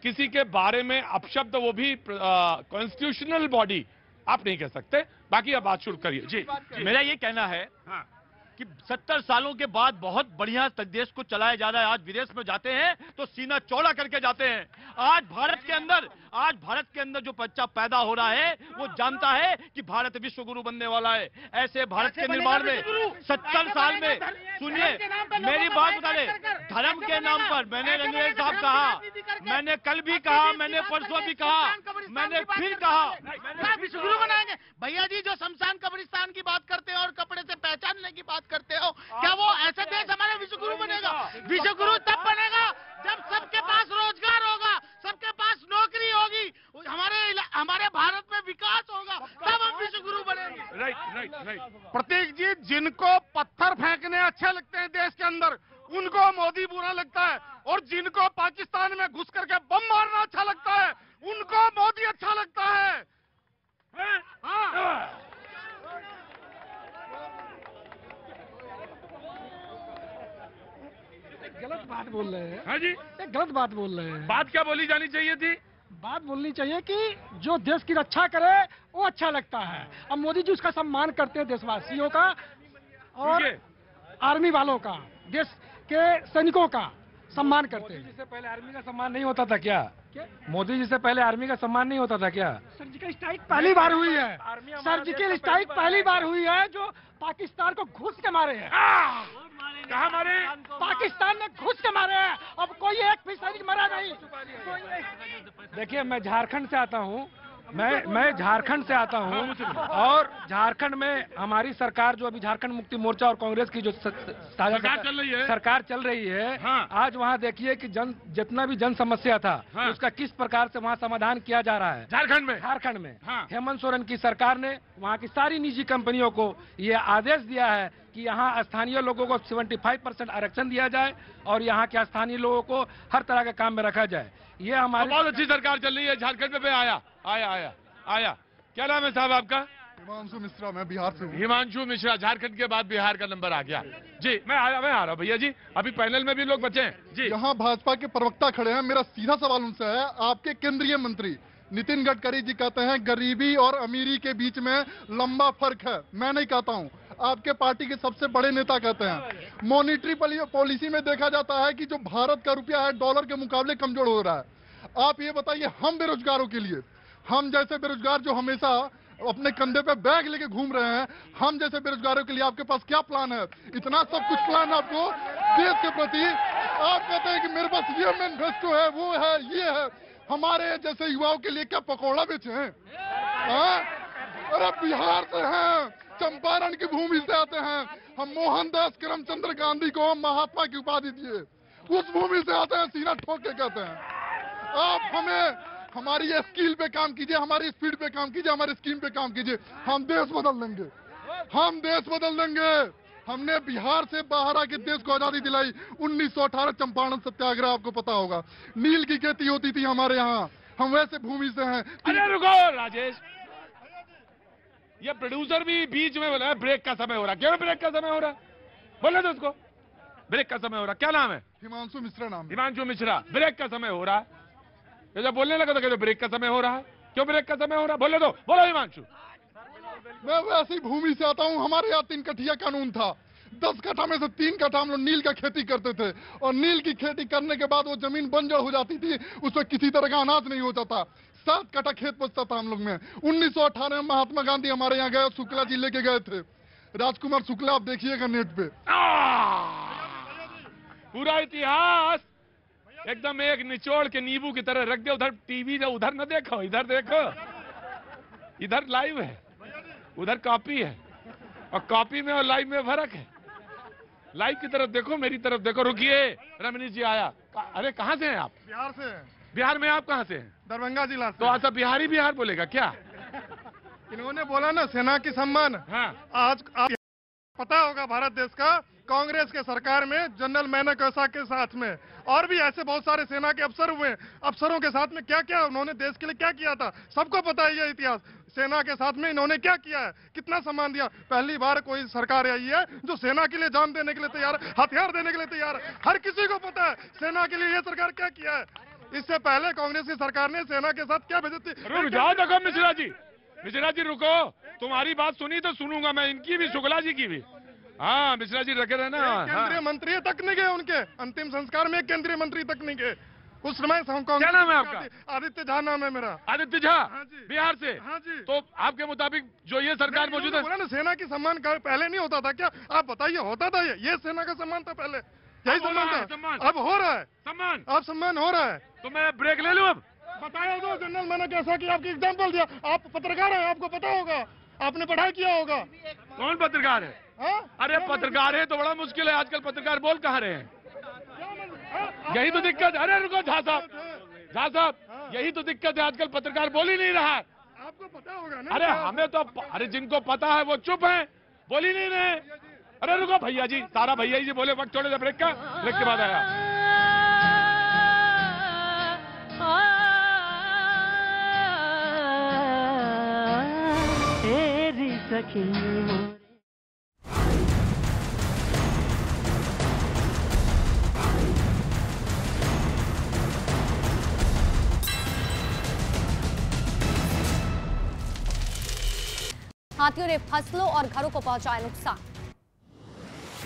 किसी के बारे में अपशब्द, वो भी कॉन्स्टिट्यूशनल बॉडी आप नहीं कह सकते। बाकी अब बात शुरू करिए जी। मेरा ये कहना है कि 70 सालों के बाद बहुत बढ़िया देश को चलाया जा रहा है। आज विदेश में जाते हैं तो सीना चौड़ा करके जाते हैं। आज भारत के अंदर जो बच्चा पैदा हो रहा है वो जानता है कि भारत विश्व गुरु बनने वाला है। ऐसे भारत के निर्माण में 70 साल में, सुनिए मेरी बात बता दे, धर्म के नाम पर मैंने रंगरेज साहब कहा, मैंने कल भी कहा, मैंने परसों भी कहा, मैंने फिर कहा विश्व गुरु बनाएंगे। भैया जी जो शमशान कब्रिस्तान की बात करते हैं और कपड़े से पहचानने की बात करते हो, क्या वो ऐसा देश हमारे विश्व गुरु बनेगा? विश्व गुरु तब बनेगा जब सबके पास रोजगार होगा, सबके पास नौकरी होगी, हमारे भारत में विकास होगा, तब हम विश्व गुरु बनेंगे। Right right right. Prateek ji, जिनको पत्थर फेंकने अच्छे लगते हैं देश के अंदर, उनको मोदी बुरा लगता है, और जिनको पाकिस्तान में घुस करके बम मारना अच्छा लगता है, उनको मोदी अच्छा लगता है। हाँ। गलत बात बोल रहे हैं। हाँ जी, एक गलत बात बोल रहे हैं। बात क्या बोली जानी चाहिए थी? बात बोलनी चाहिए कि जो देश की रक्षा करे वो अच्छा लगता है। अब मोदी जी उसका सम्मान करते हैं, देशवासियों का और आर्मी वालों का, देश के सैनिकों का सम्मान करते हैं। मोदी जी से पहले आर्मी का सम्मान नहीं होता था क्या? मोदी जी से पहले आर्मी का सम्मान नहीं होता था क्या? सर्जिकल स्ट्राइक पहली बार हुई है, सर्जिकल स्ट्राइक पहली बार हुई है जो पाकिस्तान को घुस के मारे हैं। कहाँ मारे? पाकिस्तान ने घुस के मारे हैं। अब कोई एक भी सैनिक मरा नहीं। देखिए मैं झारखंड से आता हूँ, मैं झारखंड से आता हूँ, और झारखंड में हमारी सरकार जो अभी झारखंड मुक्ति मोर्चा और कांग्रेस की जो सरकार चल रही है, हाँ। आज वहाँ देखिए कि जितना भी जन समस्या था, हाँ। उसका किस प्रकार से वहाँ समाधान किया जा रहा है। झारखंड में हाँ। हेमंत सोरेन की सरकार ने वहाँ की सारी निजी कंपनियों को ये आदेश दिया है कि यहाँ स्थानीय लोगों को 75% आरक्षण दिया जाए और यहाँ के स्थानीय लोगों को हर तरह के काम में रखा जाए। ये हमारी बहुत अच्छी सरकार चल रही है। झारखंड में आया। क्या नाम है साहब आपका? हिमांशु मिश्रा, मैं बिहार से हूँ। हिमांशु मिश्रा, झारखंड के बाद बिहार का नंबर आ गया जी। मैं आ रहा हूँ भैया जी, अभी पैनल में भी लोग बचे हैं जी। यहाँ भाजपा के प्रवक्ता खड़े हैं, मेरा सीधा सवाल उनसे है। आपके केंद्रीय मंत्री नितिन गडकरी जी कहते हैं गरीबी और अमीरी के बीच में लंबा फर्क है। मैं नहीं कहता हूँ, आपके पार्टी के सबसे बड़े नेता कहते हैं। मॉनिटरी पॉलिसी में देखा जाता है कि जो भारत का रुपया है डॉलर के मुकाबले कमजोर हो रहा है। आप ये बताइए, हम बेरोजगारों के लिए, हम जैसे बेरोजगार जो हमेशा अपने कंधे पे बैग लेके घूम रहे हैं, हम जैसे बेरोजगारों के लिए आपके पास क्या प्लान है? इतना सब कुछ प्लान आपको देश के प्रति। आप कहते हैं कि मेरे पास ये मैनिफेस्टो है, वो है, ये है। हमारे जैसे युवाओं के लिए क्या पकौड़ा बेचे हैं? अरे बिहार से हैं, चंपारण की भूमि से आते हैं हम। मोहनदास करमचंद्र गांधी को महात्मा की उपाधि दिए, उस भूमि से आते हैं, सीना ठोक के कहते हैं। आप हमें हमारी ये स्किल पे काम कीजिए, हमारी स्पीड पे काम कीजिए, हमारी स्कीम पे काम कीजिए, हम देश बदल देंगे, हम देश बदल देंगे। हमने बिहार से बाहर आके देश को आजादी दिलाई। 1918 चंपारण सत्याग्रह, आपको पता होगा। नील की खेती होती थी हमारे यहाँ, हम वैसे भूमि से हैं। अरे रुको राजेश, ये प्रोड्यूसर भी बीच में बोला ब्रेक का समय हो रहा। क्यों ब्रेक का समय हो रहा? बोले तो उसको ब्रेक का समय हो रहा। क्या नाम है? हिमांशु मिश्रा नाम। हिमांशु मिश्रा, ब्रेक का समय हो रहा है। जब बोलने लगा तो कहते ब्रेक का समय हो रहा है। क्यों ब्रेक का समय हो रहा? बोले तो बोलो हिमांशु। मैं वैसी भूमि से आता हूँ, हमारे यहाँ 3 कठिया कानून था। 10 कट्ठा में से 3 कट्ठा हम लोग नील का खेती करते थे, और नील की खेती करने के बाद वो जमीन बंजर हो जाती थी, उसमें किसी तरह का अनाज नहीं होता था। 7 कट्ठा खेत बचता था हम लोग में। 1918 में महात्मा गांधी हमारे यहाँ गए, शुक्ला जी लेके गए थे, राजकुमार शुक्ला, आप देखिएगा नेट पे। पूरा इतिहास एकदम एक निचोड़ के नींबू की तरह रख दे। उधर टीवी जो उधर न देखो, इधर देखो, इधर लाइव है, उधर कॉपी है, और कॉपी में और लाइव में फर्क है। लाइव की तरफ देखो, मेरी तरफ देखो। रुकिए, रमनीश जी आया। अरे कहाँ से हैं आप? बिहार से। बिहार में आप कहाँ से हैं? दरभंगा जिला से। तो ऐसा बिहारी बिहार बोलेगा क्या? इन्होंने बोला ना सेना की सम्मान। हाँ। आज आप पता होगा भारत देश का कांग्रेस के सरकार में जनरल मैनेकशा के साथ में और भी ऐसे बहुत सारे सेना के अफसर हुए। अफसरों के साथ में क्या क्या उन्होंने देश के लिए क्या किया था, सबको पता है ये इतिहास। सेना के साथ में इन्होंने क्या किया है, कितना सम्मान दिया। पहली बार कोई सरकार आई है जो सेना के लिए जान देने के लिए तैयार, हथियार देने के लिए तैयार है। हर किसी को पता है सेना के लिए ये सरकार क्या किया है। इससे पहले कांग्रेस की सरकार ने सेना के साथ क्या भेजी थी। रुक जाओ, देखो मिश्रा जी रुको, तुम्हारी बात सुनी तो सुनूंगा मैं, इनकी भी, शुक्ला जी की भी। हाँ मिश्रा जी रखे रहे ना। केंद्रीय मंत्री तक नहीं गए, उनके अंतिम संस्कार में केंद्रीय मंत्री तक नहीं गए उस समय। क्या नाम है आपका? आदित्य झा नाम है मेरा। आदित्य झा? हाँ जी। बिहार से? हाँ जी। तो आपके मुताबिक जो ये सरकार मौजूद है, बोला ना सेना की सम्मान पहले नहीं होता था क्या? आप बताइए, होता था ये सेना का सम्मान था पहले, यही सम्मान था। अब हो रहा है सम्मान, अब सम्मान हो रहा है। तो मैं ब्रेक ले लूं अब? बताया दो जनरल मैंने कैसा कि आपकी एग्जाम्पल दिया। आप पत्रकार हैं, आपको पता होगा, आपने पढ़ाई किया होगा। कौन पत्रकार है? अरे पत्रकार है तो बड़ा मुश्किल है आजकल, पत्रकार बोल कहाँ रहे हैं? यही तो दिक्कत। अरे रुको झा साहब, यही तो दिक्कत है आजकल, पत्रकार बोल ही नहीं रहा है। आपको पता होगा ना। अरे हमें तो, अरे जिनको पता है वो चुप हैं, बोल ही नहीं रहे। अरे रुको भैया जी, सारा भैया जी बोले, वक्त छोड़े ब्रेक का, ब्रेक के बाद आया। तेरी सखी हाथियों ने फसलों और घरों को पहुंचाया नुकसान।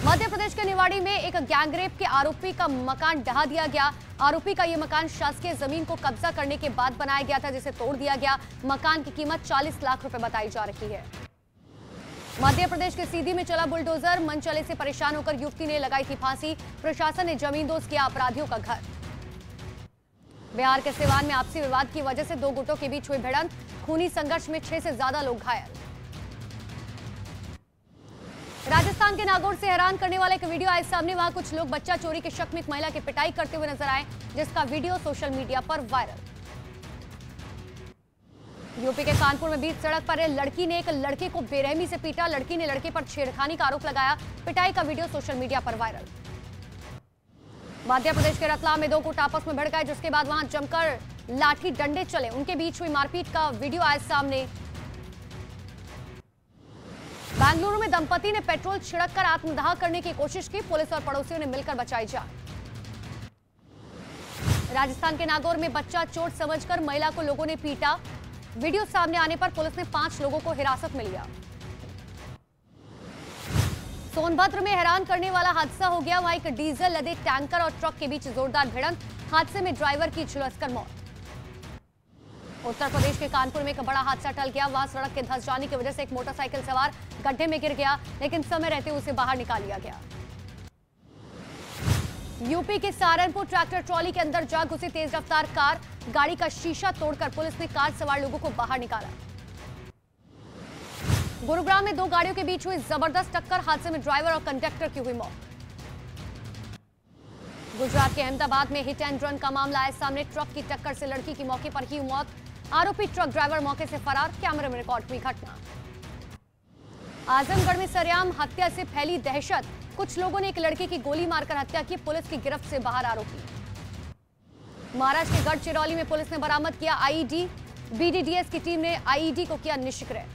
मध्य प्रदेश के निवाड़ी में एक गैंगरेप के आरोपी का मकान ढहा दिया गया। आरोपी का यह मकान शासकीय जमीन को कब्जा करने के बाद बनाया गया था, जिसे तोड़ दिया गया। मकान की कीमत 40 लाख रुपए बताई जा रही है। मध्य प्रदेश के सीधी में चला बुलडोजर, मनचले से परेशान होकर युवती ने लगाई थी फांसी। प्रशासन ने जमींदोज किया अपराधियों का घर। बिहार के सिवान में आपसी विवाद की वजह से दो गुटों के बीच हुई भिड़ंत, खूनी संघर्ष में 6 से ज्यादा लोग घायल। राजस्थान के नागौर से हैरान करने वाला एक वीडियो आए सामने। वहां कुछ लोग बच्चा चोरी के शक में एक महिला की पिटाई करते हुए नजर आए, जिसका वीडियो सोशल मीडिया पर वायरल। यूपी के कानपुर में बीच सड़क पर लड़की ने एक लड़के को बेरहमी से पीटा। लड़की ने लड़के पर छेड़खानी का आरोप लगाया। पिटाई का वीडियो सोशल मीडिया पर वायरल। मध्य प्रदेश के रतलाम में दो गुट आपस में भिड़ गए, जिसके बाद वहां जमकर लाठी डंडे चले। उनके बीच हुई मारपीट का वीडियो आए सामने। बेंगलुरु में दंपति ने पेट्रोल छिड़ककर आत्मदाह करने की कोशिश की। पुलिस और पड़ोसियों ने मिलकर बचाई जान। राजस्थान के नागौर में बच्चा चोट समझकर महिला को लोगों ने पीटा। वीडियो सामने आने पर पुलिस ने 5 लोगों को हिरासत में लिया। सोनभद्र में हैरान करने वाला हादसा हो गया। वहां एक डीजल लदे टैंकर और ट्रक के बीच जोरदार भिड़ंत। हादसे में ड्राइवर की झुलसकर मौत। उत्तर प्रदेश के कानपुर में एक बड़ा हादसा टल गया। वहां सड़क के धंस जाने की वजह से एक मोटरसाइकिल सवार गड्ढे में गिर गया, लेकिन समय रहते उसे बाहर निकाल लिया गया। यूपी के सहारनपुर ट्रैक्टर ट्रॉली के अंदर जा घुसी तेज रफ्तार कार। गाड़ी का शीशा तोड़कर पुलिस ने कार सवार लोगों को बाहर निकाला। गुरुग्राम में 2 गाड़ियों के बीच हुई जबरदस्त टक्कर। हादसे में ड्राइवर और कंडक्टर की हुई मौत। गुजरात के अहमदाबाद में हिट एंड रन का मामला आया सामने। ट्रक की टक्कर से लड़की की मौके पर ही मौत। आरोपी ट्रक ड्राइवर मौके से फरार। कैमरे में रिकॉर्ड हुई घटना। आजमगढ़ में सरेआम हत्या से फैली दहशत। कुछ लोगों ने एक लड़के की गोली मारकर हत्या की। पुलिस की गिरफ्त से बाहर आरोपी। महाराष्ट्र के गढ़चिरौली में पुलिस ने बरामद किया आईईडी। बीडीडीएस की टीम ने आईईडी को किया निष्क्रिय।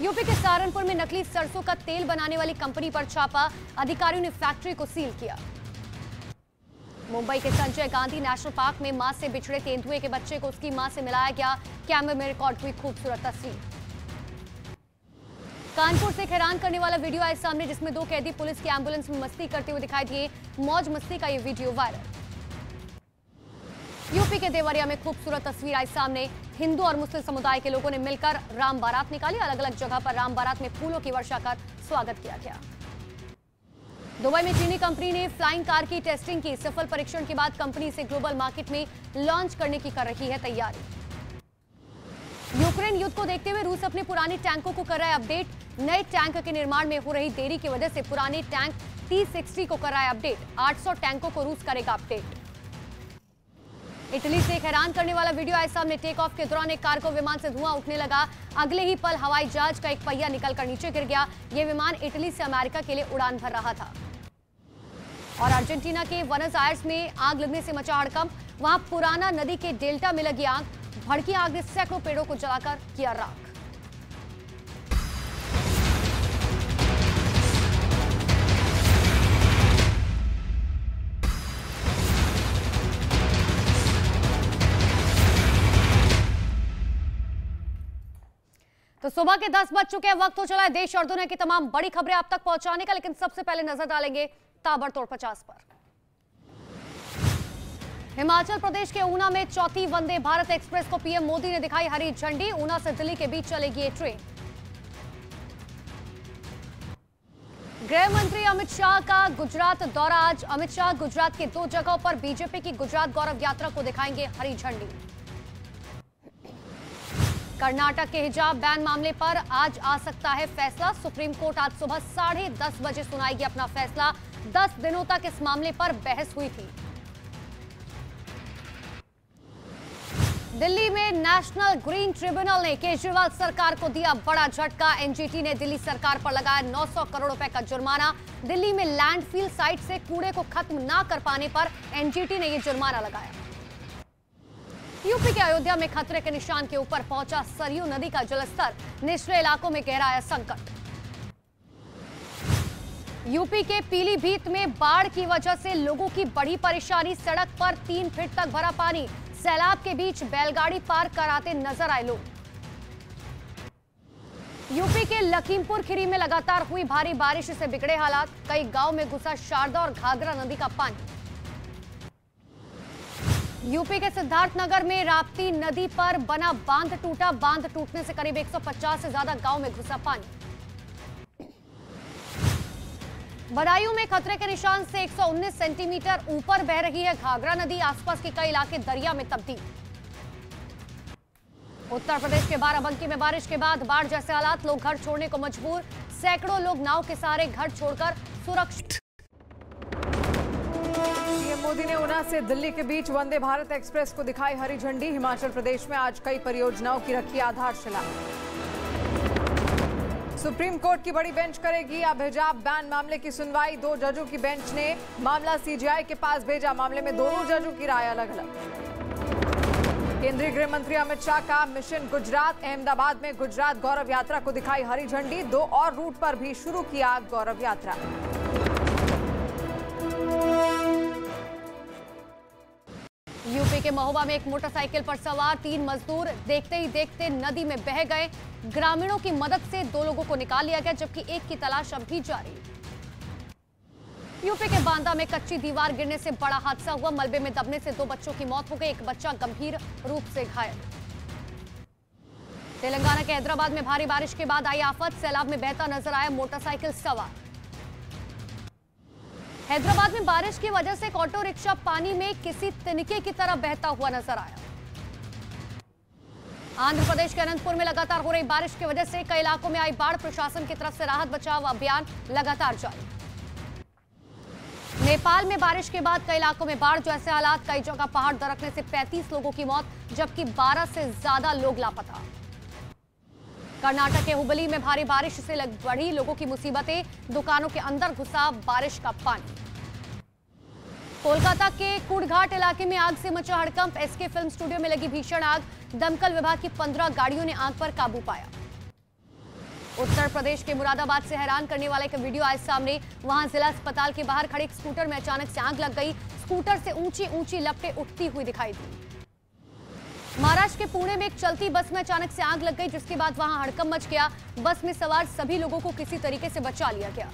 यूपी के सहारनपुर में नकली सरसों का तेल बनाने वाली कंपनी पर छापा। अधिकारियों ने फैक्ट्री को सील किया। मुंबई के संजय गांधी नेशनल पार्क में मां से बिछड़े तेंदुए के बच्चे को उसकी मां से मिलाया गया। कैमरे में रिकॉर्ड हुई खूबसूरत तस्वीर। कानपुर से एक हैरान करने वाला वीडियो आए सामने, जिसमें 2 कैदी पुलिस की एम्बुलेंस में मस्ती करते हुए दिखाई दिए। मौज मस्ती का ये वीडियो वायरल। यूपी के देवरिया में खूबसूरत तस्वीर आई सामने। हिंदू और मुस्लिम समुदाय के लोगों ने मिलकर राम बारात निकाली। अलग अलग जगह पर राम बारात में फूलों की वर्षा कर स्वागत किया गया। दुबई में चीनी कंपनी ने फ्लाइंग कार की टेस्टिंग की। सफल परीक्षण के बाद कंपनी इसे ग्लोबल मार्केट में लॉन्च करने की कर रही है तैयारी। यूक्रेन युद्ध को देखते हुए रूस अपने पुराने टैंकों को कर रहा है अपडेट। नए टैंक के निर्माण में हो रही देरी की वजह से पुराने टैंक T-60 को कर रहा है अपडेट। 800 टैंकों को रूस करेगा अपडेट। इटली से एक हैरान करने वाला वीडियो आए सामने। टेक ऑफ के दौरान एक कार को विमान से धुआं उठने लगा। अगले ही पल हवाई जहाज का एक पहिया निकलकर नीचे गिर गया। यह विमान इटली से अमेरिका के लिए उड़ान भर रहा था। और अर्जेंटीना के वनस आयर्स में आग लगने से मचा हड़कंप। वहां पुराना नदी के डेल्टा में लगी आग। भड़की आग ने सैकड़ों पेड़ों को जलाकर किया राख। तो सुबह के 10 बज चुके हैं। वक्त हो चला है देश और दुनिया की तमाम बड़ी खबरें आप तक पहुंचाने का, लेकिन सबसे पहले नजर डालेंगे ताबड़तोड़ 50 पर। हिमाचल प्रदेश के ऊना में चौथी वंदे भारत एक्सप्रेस को पीएम मोदी ने दिखाई हरी झंडी। ऊना से दिल्ली के बीच चलेगी ये ट्रेन। गृह मंत्री अमित शाह का गुजरात दौरा आज। अमित शाह गुजरात के 2 जगहों पर बीजेपी की गुजरात गौरव यात्रा को दिखाएंगे हरी झंडी। कर्नाटक के हिजाब बैन मामले पर आज आ सकता है फैसला। सुप्रीम कोर्ट आज सुबह 10:30 बजे सुनाएगी अपना फैसला। 10 दिनों तक इस मामले पर बहस हुई थी। दिल्ली में नेशनल ग्रीन ट्रिब्यूनल ने केजरीवाल सरकार को दिया बड़ा झटका। एनजीटी ने दिल्ली सरकार पर लगाया 900 करोड़ रुपए का जुर्माना। दिल्ली में लैंडफिल साइट से कूड़े को खत्म न कर पाने पर एनजीटी ने यह जुर्माना लगाया। यूपी के अयोध्या में खतरे के निशान के ऊपर पहुंचा सरयू नदी का जलस्तर। निचले इलाकों में गहराया संकट। यूपी के पीलीभीत में बाढ़ की वजह से लोगों की बड़ी परेशानी। सड़क पर 3 फीट तक भरा पानी। सैलाब के बीच बैलगाड़ी पार कराते नजर आए लोग। यूपी के लखीमपुर खीरी में लगातार हुई भारी बारिश से बिगड़े हालात। कई गांव में घुसा शारदा और घाघरा नदी का पानी। यूपी के सिद्धार्थनगर में राप्ती नदी पर बना बांध टूटा। बांध टूटने से करीब 150 से ज्यादा गांव में घुसा पानी। बदायूं में खतरे के निशान से 119 सेंटीमीटर ऊपर बह रही है घाघरा नदी। आसपास के कई इलाके दरिया में तब्दील। उत्तर प्रदेश के बाराबंकी में बारिश के बाद बाढ़ जैसे हालात। लोग घर छोड़ने को मजबूर। सैकड़ों लोग नाव के सहारे घर छोड़कर सुरक्षित। पीएम मोदी ने ऊना से दिल्ली के बीच वंदे भारत एक्सप्रेस को दिखाई हरी झंडी। हिमाचल प्रदेश में आज कई परियोजनाओं की रखी आधारशिला। सुप्रीम कोर्ट की बड़ी बेंच करेगी अब हिजाब बैन मामले की सुनवाई। 2 जजों की बेंच ने मामला सीजीआई के पास भेजा। मामले में दोनों जजों की राय अलग अलग। केंद्रीय गृह मंत्री अमित शाह का मिशन गुजरात। अहमदाबाद में गुजरात गौरव यात्रा को दिखाई हरी झंडी। 2 और रूट पर भी शुरू किया गौरव यात्रा। यूपी के महोबा में एक मोटरसाइकिल पर सवार 3 मजदूर देखते ही देखते नदी में बह गए। ग्रामीणों की मदद से 2 लोगों को निकाल लिया गया, जबकि एक की तलाश अब भी जारी। यूपी के बांदा में कच्ची दीवार गिरने से बड़ा हादसा हुआ। मलबे में दबने से 2 बच्चों की मौत हो गई। एक बच्चा गंभीर रूप से घायल। तेलंगाना के हैदराबाद में भारी बारिश के बाद आई आफत। सैलाब में बहता नजर आया मोटरसाइकिल सवार। हैदराबाद में बारिश की वजह से एक ऑटो रिक्शा पानी में किसी तिनके की तरह बहता हुआ नजर आया। आंध्र प्रदेश के अनंतपुर में लगातार हो रही बारिश की वजह से कई इलाकों में आई बाढ़। प्रशासन की तरफ से राहत बचाव अभियान लगातार जारी। नेपाल में बारिश के बाद कई इलाकों में बाढ़ जैसे हालात। कई जगह पहाड़ दरकने से 35 लोगों की मौत, जबकि 12 से ज्यादा लोग लापता। कर्नाटक के हुबली में भारी बारिश से बढ़ी लोगों की मुसीबतें। दुकानों के अंदर घुसा बारिश का पानी। कोलकाता के कुड़घाट इलाके में आग से मचा हड़कंप। एसके फिल्म स्टूडियो में लगी भीषण आग। दमकल विभाग की 15 गाड़ियों ने आग पर काबू पाया। उत्तर प्रदेश के मुरादाबाद से हैरान करने वाला एक वीडियो आए सामने। वहां जिला अस्पताल के बाहर खड़े एक स्कूटर में अचानक से आग लग गई। स्कूटर से ऊंची ऊंची लपटें उठती हुई दिखाई दी। महाराष्ट्र के पुणे में एक चलती बस में अचानक से आग लग गई, जिसके बाद वहां हड़कंप मच गया। बस में सवार सभी लोगों को किसी तरीके से बचा लिया गया।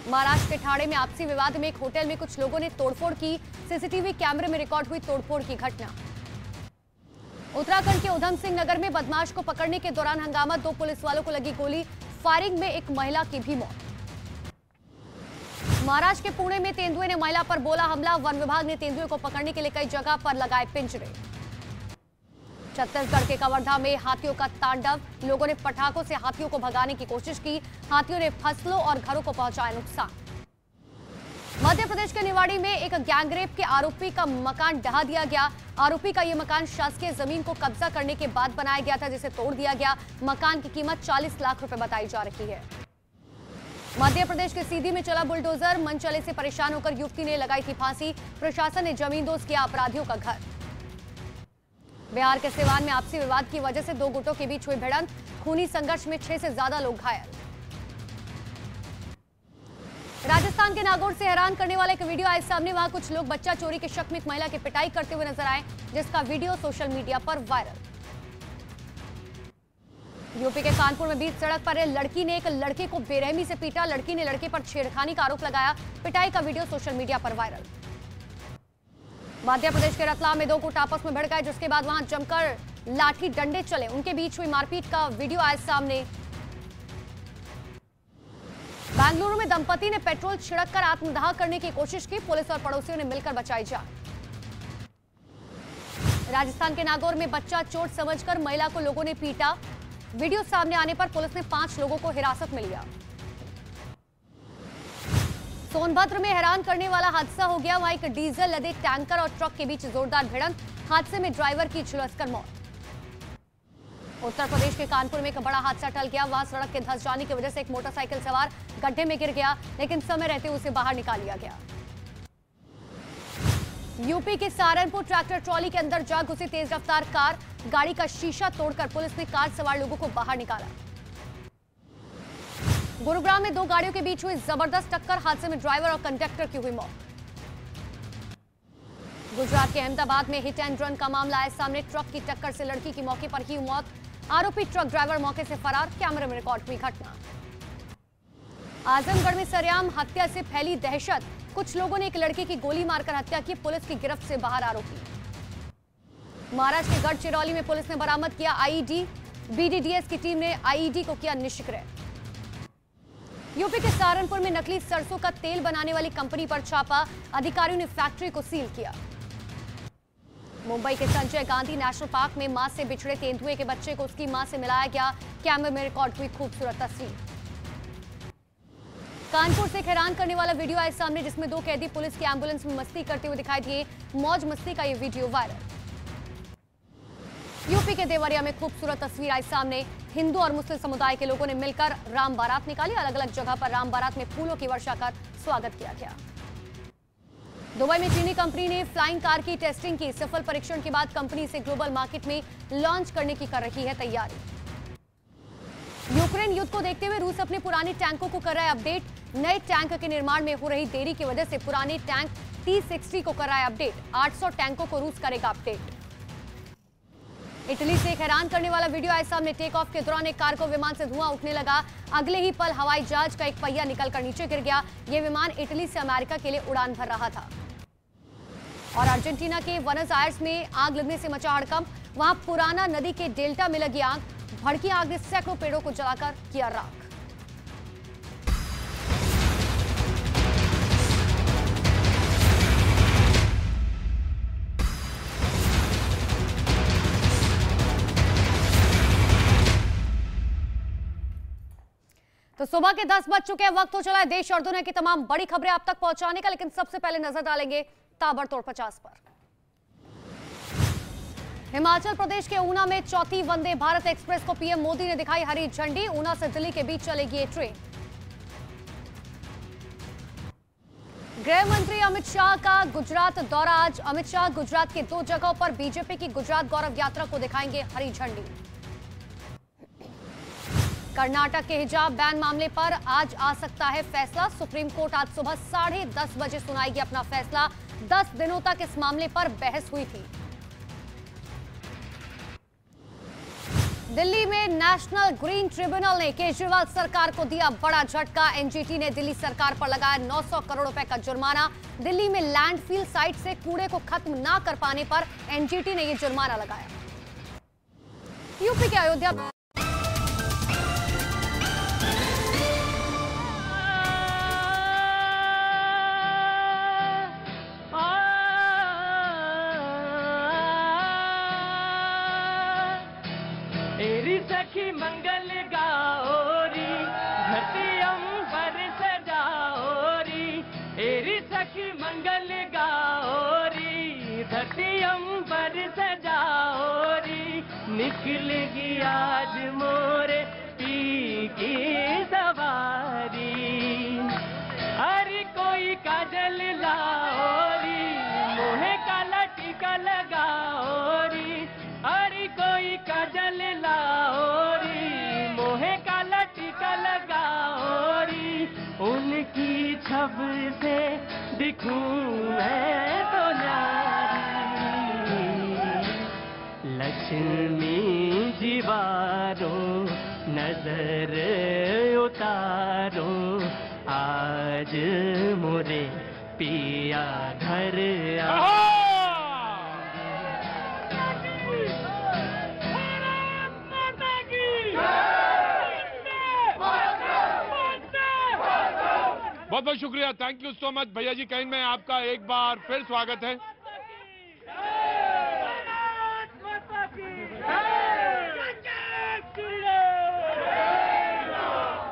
महाराष्ट्र के ठाणे में आपसी विवाद में एक होटल में कुछ लोगों ने तोड़फोड़ की। सीसीटीवी कैमरे में रिकॉर्ड हुई तोड़फोड़ की घटना। उत्तराखंड के उधम सिंह नगर में बदमाश को पकड़ने के दौरान हंगामा, 2 पुलिस वालों को लगी गोली, फायरिंग में एक महिला की भी मौत। महाराष्ट्र के पुणे में तेंदुए ने महिला पर बोला हमला, वन विभाग ने तेंदुए को पकड़ने के लिए कई जगह पर लगाए पिंजरे। छत्तीसगढ़ के कवर्धा में हाथियों का तांडव, लोगों ने पटाखों से हाथियों को भगाने की कोशिश की, हाथियों ने फसलों और घरों को पहुंचाया नुकसान। मध्य प्रदेश के निवाड़ी में एक गैंगरेप के आरोपी का मकान ढहा दिया गया। आरोपी का यह मकान शासकीय जमीन को कब्जा करने के बाद बनाया गया था, जिसे तोड़ दिया गया। मकान की कीमत 40 लाख रुपए बताई जा रही है। मध्य प्रदेश के सीधी में चला बुलडोजर, मनचले से परेशान होकर युवती ने लगाई थी फांसी, प्रशासन ने जमींदोज किया अपराधियों का घर। बिहार के सिवान में आपसी विवाद की वजह से 2 गुटों के बीच हुई भिड़ंत, खूनी संघर्ष में 6 से ज्यादा लोग घायल। राजस्थान के नागौर से हैरान करने वाला एक वीडियो आए सामने। वहां कुछ लोग बच्चा चोरी के शक में एक महिला की पिटाई करते हुए नजर आए, जिसका वीडियो सोशल मीडिया पर वायरल। यूपी के कानपुर में बीच सड़क पर लड़की ने एक लड़के को बेरहमी से पीटा, लड़की ने लड़के पर छेड़खानी का आरोप लगाया, पिटाई का वीडियो सोशल मीडिया पर वायरल। मध्य प्रदेश के रतलाम में 2 गुट आपस में भिड़ गए, जिसके बाद वहां जमकर लाठी डंडे चले, उनके बीच हुई मारपीट का वीडियो आया सामने। बेंगलुरु में दंपति ने पेट्रोल छिड़ककर आत्मदाह करने की कोशिश की, पुलिस और पड़ोसियों ने मिलकर बचाई जान। राजस्थान के नागौर में बच्चा चोट समझकर महिला को लोगों ने पीटा, वीडियो सामने आने पर पुलिस ने 5 लोगों को हिरासत में लिया। सोनभद्र में हैरान करने वाला हादसा हो गया, वहां एक डीजल लदे टैंकर और ट्रक के बीच जोरदार भिड़ंत, हादसे में ड्राइवर की झुलसकर मौत। उत्तर प्रदेश के कानपुर में एक बड़ा हादसा टल गया, वहां सड़क के धंस जाने की वजह से एक मोटरसाइकिल सवार गड्ढे में गिर गया, लेकिन समय रहते उसे बाहर निकाल लिया गया। यूपी के सहारनपुर ट्रैक्टर ट्रॉली के अंदर जा घुसी तेज रफ्तार कार, गाड़ी का शीशा तोड़कर पुलिस ने कार सवार लोगों को बाहर निकाला। गुरुग्राम में 2 गाड़ियों के बीच हुई जबरदस्त टक्कर, हादसे में ड्राइवर और कंडक्टर की हुई मौत। गुजरात के अहमदाबाद में हिट एंड रन का मामला आया सामने, ट्रक की टक्कर से लड़की की मौके पर ही मौत, आरोपी ट्रक ड्राइवर मौके से फरार, कैमरे में रिकॉर्ड हुई घटना। आजमगढ़ में सरेआम हत्या से फैली दहशत, कुछ लोगों ने एक लड़के की गोली मारकर हत्या की, पुलिस की गिरफ्त से बाहर आरोपी। महाराष्ट्र के गढ़चिरौली में पुलिस ने बरामद किया आईईडी, बीडीडीएस की टीम ने आईईडी को किया निष्क्रिय। यूपी के सहारनपुर में नकली सरसों का तेल बनाने वाली कंपनी पर छापा, अधिकारियों ने फैक्ट्री को सील किया। मुंबई के संजय गांधी नेशनल पार्क में मां से बिछड़े तेंदुए के बच्चे को उसकी मां से मिलाया गया, कैमरे में रिकॉर्ड हुई खूबसूरत तस्वीर। कानपुर से हैरान करने वाला वीडियो आए सामने, जिसमें 2 कैदी पुलिस की एम्बुलेंस में मस्ती करते हुए दिखाई दिए, मौज मस्ती का ये वीडियो वायरल। यूपी के देवरिया में खूबसूरत तस्वीर आई सामने, हिंदू और मुस्लिम समुदाय के लोगों ने मिलकर राम बारात निकाली, अलग अलग जगह पर राम बारात में फूलों की वर्षा कर स्वागत किया गया। दुबई में चीनी कंपनी ने फ्लाइंग कार की टेस्टिंग की, सफल परीक्षण के बाद कंपनी इसे ग्लोबल मार्केट में लॉन्च करने की कर रही है तैयारी। यूक्रेन युद्ध को देखते हुए रूस अपने पुराने टैंकों को कर रहा है अपडेट, नए टैंक के निर्माण में हो रही देरी की वजह से पुराने टैंक T-60 को कर रहा है अपडेट, 800 टैंकों को रूस करेगा अपडेट। इटली से एक हैरान करने वाला वीडियो आए सामने, टेक ऑफ के दौरान एक कार्गो विमान से धुआं उठने लगा, अगले ही पल हवाई जहाज का एक पहिया निकलकर नीचे गिर गया। यह विमान इटली से अमेरिका के लिए उड़ान भर रहा था। और अर्जेंटीना के वनस आयर्स में आग लगने से मचा हड़कंप, वहां पुराना नदी के डेल्टा में लगी आग, भड़की आग ने सैकड़ों पेड़ों को जलाकर किया राख। तो सुबह के 10 बज चुके हैं, वक्त हो चला है देश और दुनिया की तमाम बड़ी खबरें आप तक पहुंचाने का, लेकिन सबसे पहले नजर डालेंगे ताबड़तोड़ 50 पर। हिमाचल प्रदेश के ऊना में चौथी वंदे भारत एक्सप्रेस को पीएम मोदी ने दिखाई हरी झंडी, ऊना से दिल्ली के बीच चलेगी ये ट्रेन। गृह मंत्री अमित शाह का गुजरात दौरा आज, अमित शाह गुजरात के 2 जगहों पर बीजेपी की गुजरात गौरव यात्रा को दिखाएंगे हरी झंडी। कर्नाटक के हिजाब बैन मामले पर आज आ सकता है फैसला, सुप्रीम कोर्ट आज सुबह 10:30 बजे सुनाएगी अपना फैसला। 10 दिनों तक इस मामले पर बहस हुई थी। दिल्ली में नेशनल ग्रीन ट्रिब्यूनल ने केजरीवाल सरकार को दिया बड़ा झटका। एनजीटी ने दिल्ली सरकार पर लगाया 900 करोड़ रुपए का जुर्माना। दिल्ली में लैंडफिल साइट से कूड़े को खत्म ना कर पाने पर एनजीटी ने यह जुर्माना लगाया। यूपी के अयोध्या सखी मंगल गाओरी धरती अंबर सजाओरी, एरी सखी मंगल गाओरी धरती अंबर सजाओरी, निकलेगी आज मोरे पी की सवारी। हरी कोई काजल लाओरी मोहे काला टीका लगाओरी, हरी कोई काजल लाओरी मोहे काला टीका लगाओरी, उनकी छब से दिखूं मैं तो न्यारी। लक्ष्मी जीवारो नजर उतारो, आज मोरे पिया घर आ। बहुत बहुत शुक्रिया, थैंक यू सो मच भैया जी। कैन में आपका एक बार फिर स्वागत है।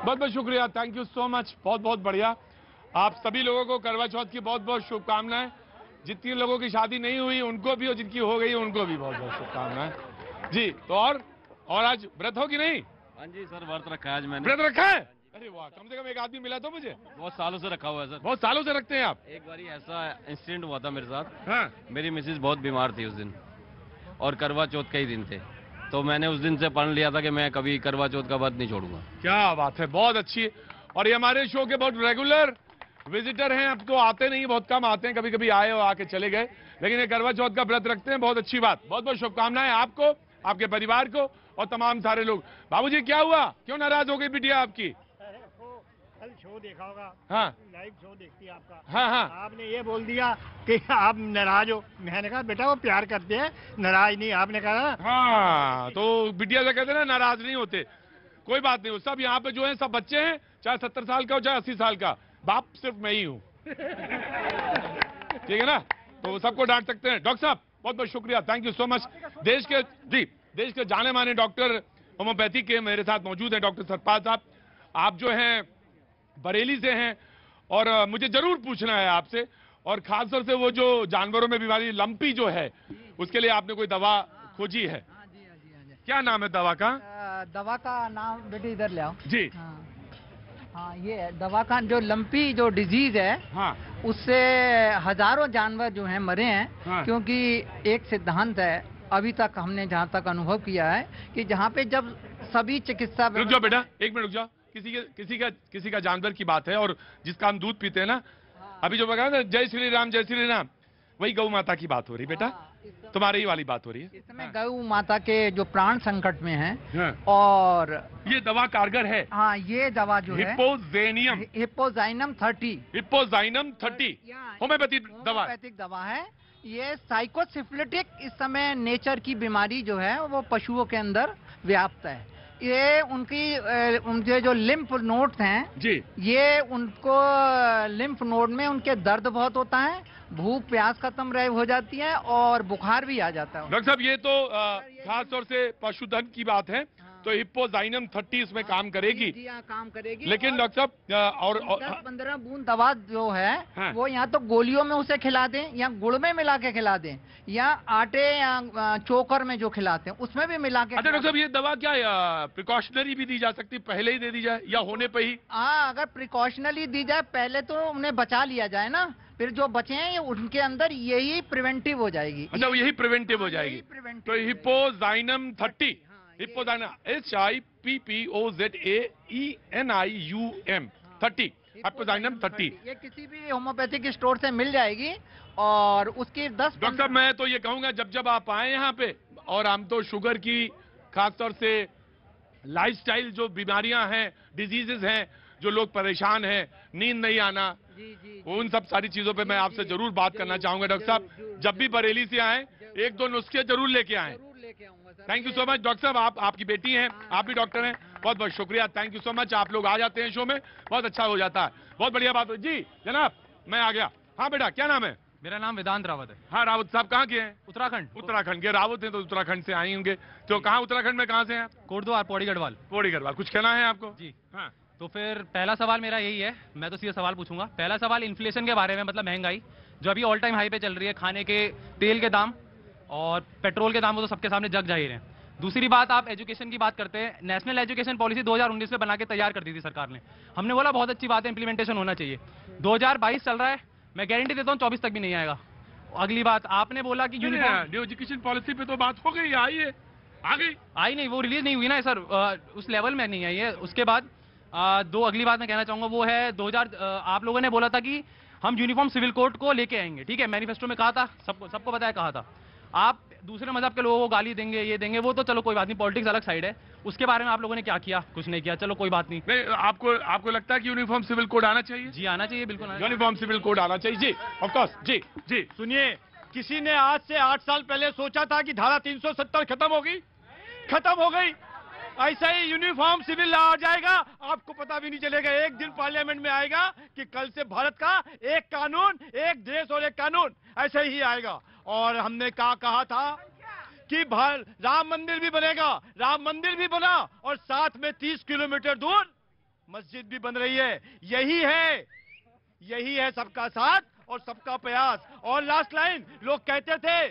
बहुत बहुत शुक्रिया, थैंक यू सो मच, बहुत बहुत बढ़िया। आप सभी लोगों को करवा चौथ की बहुत बहुत शुभकामनाएं। जितनी लोगों की शादी नहीं हुई उनको भी और जिनकी हो गई उनको भी बहुत बहुत शुभकामनाएं जी। तो और आज व्रत हो कि नहीं? हाँ जी सर, व्रत रखा है आज मैंने। व्रत रखा है? अरे वाह, कम से कम एक आदमी मिला तो मुझे। बहुत सालों से रखा हुआ है सर। बहुत सालों से रखते हैं आप? एक बार ऐसा इंसिडेंट हुआ था मेरे साथ। हाँ। मेरी मिसेज बहुत बीमार थी उस दिन और करवा चौथ के ही दिन थे, तो मैंने उस दिन से प्रण लिया था कि मैं कभी करवा चौथ का व्रत नहीं छोड़ूंगा। क्या बात है, बहुत अच्छी। और ये हमारे शो के बहुत रेगुलर विजिटर हैं। अब तो आते नहीं, बहुत कम आते हैं, कभी कभी आए और आके चले गए, लेकिन ये करवा चौथ का व्रत रखते हैं, बहुत अच्छी बात। बहुत बहुत शुभकामनाएं आपको, आपके परिवार को और तमाम सारे लोग। बाबूजी क्या हुआ, क्यों नाराज हो गई बिटिया आपकी? कल शो देखा होगा। हाँ, लाइव शो देखती है आपका। हाँ हाँ। आपने ये बोल दिया कि आप नाराज हो। मैंने कहा बेटा वो प्यार करते हैं, नाराज नहीं। आपने कहा हाँ, तो बिटिया से कहते हैं ना, नाराज नहीं होते। कोई बात नहीं, सब यहाँ पे जो है सब बच्चे हैं, चाहे 70 साल का हो चाहे 80 साल का, बाप सिर्फ मैं ही हूँ। ठीक है ना, तो सबको डांट सकते हैं। डॉक्टर साहब बहुत बहुत शुक्रिया, थैंक यू सो मच। देश के जाने माने डॉक्टर होम्योपैथी के मेरे साथ मौजूद हैं डॉक्टर सतपाल साहब। आप जो हैं बरेली से हैं और मुझे जरूर पूछना है आपसे, और खासतौर से वो जो जानवरों में बीमारी लंपी जो है उसके लिए आपने कोई दवा खोजी है? क्या नाम है दवा का? दवा का नाम बेटे इधर ले आओ जी। हाँ, ये दवा का जो लंपी जो डिजीज है, हाँ, उससे हजारों जानवर जो हैं मरे हैं। हाँ। क्योंकि एक सिद्धांत है, अभी तक हमने जहाँ तक अनुभव किया है कि जहाँ पे जब सभी चिकित्सा। रुक जाओ बेटा, एक मिनट रुक जाओ। किसी का जानवर की बात है और जिसका हम दूध पीते हैं ना, अभी जो बताया ना जय श्री राम, वही गौ माता की बात हो रही बेटा, तुम्हारी ही वाली बात हो रही है। इस समय गौ माता के जो प्राण संकट में हैं। हाँ। और ये दवा कारगर है। हाँ, ये दवा जो है हिप्पोजाइनम 30 होम्योपैथिक दवा है। ये साइकोसिफिलिटिक इस समय नेचर की बीमारी जो है वो पशुओं के अंदर व्याप्त है। ये उनके जो लिम्फ नोड्स हैं जी, ये उनको लिम्फ नोड में उनके दर्द बहुत होता है, भूख प्यास खत्म हो जाती है और बुखार भी आ जाता है। डॉक्टर साहब ये तो खास तौर से पशुधन की बात है, तो हिप्पोजाइनम 30 इसमें काम करेगी। जी हाँ, काम करेगी। लेकिन डॉक्टर साहब और 10-15 बूंद दवा जो है हाँ। वो या तो गोलियों में उसे खिला दें या गुड़ में मिला के खिला दें या आटे या चोकर में जो खिलाते हैं उसमें भी मिला के। अच्छा डॉक्टर साहब, ये दवा क्या प्रिकॉशनरी भी दी जा सकती है, पहले ही दे दी जाए या होने पे ही? हाँ, अगर प्रिकॉशनरी दी जाए पहले तो उन्हें बचा लिया जाए ना, फिर जो बचे हैं उनके अंदर यही प्रिवेंटिव हो जाएगी। अच्छा, यही प्रिवेंटिव हो जाएगी। तो हिप्पोजाइनम 30, हिप्पोजाइनम HIPPOZAENIUM 30, हिप्पोजाइनम 30। ये किसी भी होम्योपैथिक स्टोर से मिल जाएगी और उसकी 10। डॉक्टर साहब मैं तो ये कहूंगा जब जब आप आए यहाँ पे, और हम तो शुगर की खासतौर से लाइफस्टाइल जो बीमारियां हैं, डिजीजेस हैं, जो लोग परेशान हैं, नींद नहीं आना, उन सब सारी चीजों पे मैं आपसे जरूर बात करना चाहूंगा। डॉक्टर साहब, जब भी बरेली से आए एक दो नुस्खे जरूर लेके आए। Thank you so much doctor साहब, आपकी बेटी हैं, आप भी डॉक्टर हैं, बहुत बहुत शुक्रिया, थैंक यू सो मच। आप लोग आ जाते हैं शो में, बहुत अच्छा हो जाता है, बहुत बढ़िया बात जी। जनाब मैं आ गया। हाँ बेटा, क्या नाम है? मेरा नाम वेदांत रावत है। हाँ रावत साहब, कहाँ के हैं? उत्तराखंड। उत्तराखंड के रावत हैं, तो उत्तराखंड से आए होंगे। तो कहाँ उत्तराखंड में कहाँ से हैं? कोटद्वार, पौड़ी गढ़वाल। पौड़ी गढ़वाल। कुछ कहना है आपको? जी हाँ। तो फिर पहला सवाल मेरा यही है, मैं तो सीधा सवाल पूछूंगा। पहला सवाल इन्फ्लेशन के बारे में, मतलब महंगाई जो अभी ऑल टाइम हाई पे चल रही है, खाने के तेल के दाम और पेट्रोल के दाम, वो तो सबके सामने जग जाहिर है। दूसरी बात, आप एजुकेशन की बात करते हैं, नेशनल एजुकेशन पॉलिसी 2019 में बना के तैयार कर दी थी सरकार ने। हमने बोला बहुत अच्छी बात है, इंप्लीमेंटेशन होना चाहिए। 2022 चल रहा है, मैं गारंटी देता हूँ 24 तक भी नहीं आएगा। अगली बात, आपने बोला कि यूनिफॉर्म एजुकेशन पॉलिसी पे तो बात हो गई, आई है, आ गई, आई नहीं, वो रिलीज नहीं हुई ना सर, उस लेवल में नहीं आई है। उसके बाद अगली बात मैं कहना चाहूंगा वो है 2000, आप लोगों ने बोला था कि हम यूनिफॉर्म सिविल कोड को लेके आएंगे, ठीक है, मैनिफेस्टो में कहा था, सबको पता है कहा था। आप दूसरे मजहब के लोगों को गाली देंगे, ये देंगे, वो तो चलो कोई बात नहीं, पॉलिटिक्स अलग साइड है। उसके बारे में आप लोगों ने क्या किया? कुछ नहीं किया, चलो कोई बात नहीं। आपको लगता है कि यूनिफॉर्म सिविल कोड आना चाहिए? जी आना चाहिए, बिल्कुल यूनिफॉर्म सिविल कोड आना चाहिए जी, ऑफ कोर्स जी जी। सुनिए, किसी ने आज से 8 साल पहले सोचा था कि धारा 370 खत्म होगी? खत्म हो गई। ऐसा ही यूनिफॉर्म सिविल लॉ आ जाएगा, आपको पता भी नहीं चलेगा। एक दिन पार्लियामेंट में आएगा कि कल से भारत का एक कानून, एक देश और एक कानून, ऐसे ही आएगा। और हमने कहा था कि राम मंदिर भी बनेगा, राम मंदिर भी बना और साथ में 30 किलोमीटर दूर मस्जिद भी बन रही है। यही है सबका साथ और सबका प्रयास। और लास्ट लाइन, लोग कहते थे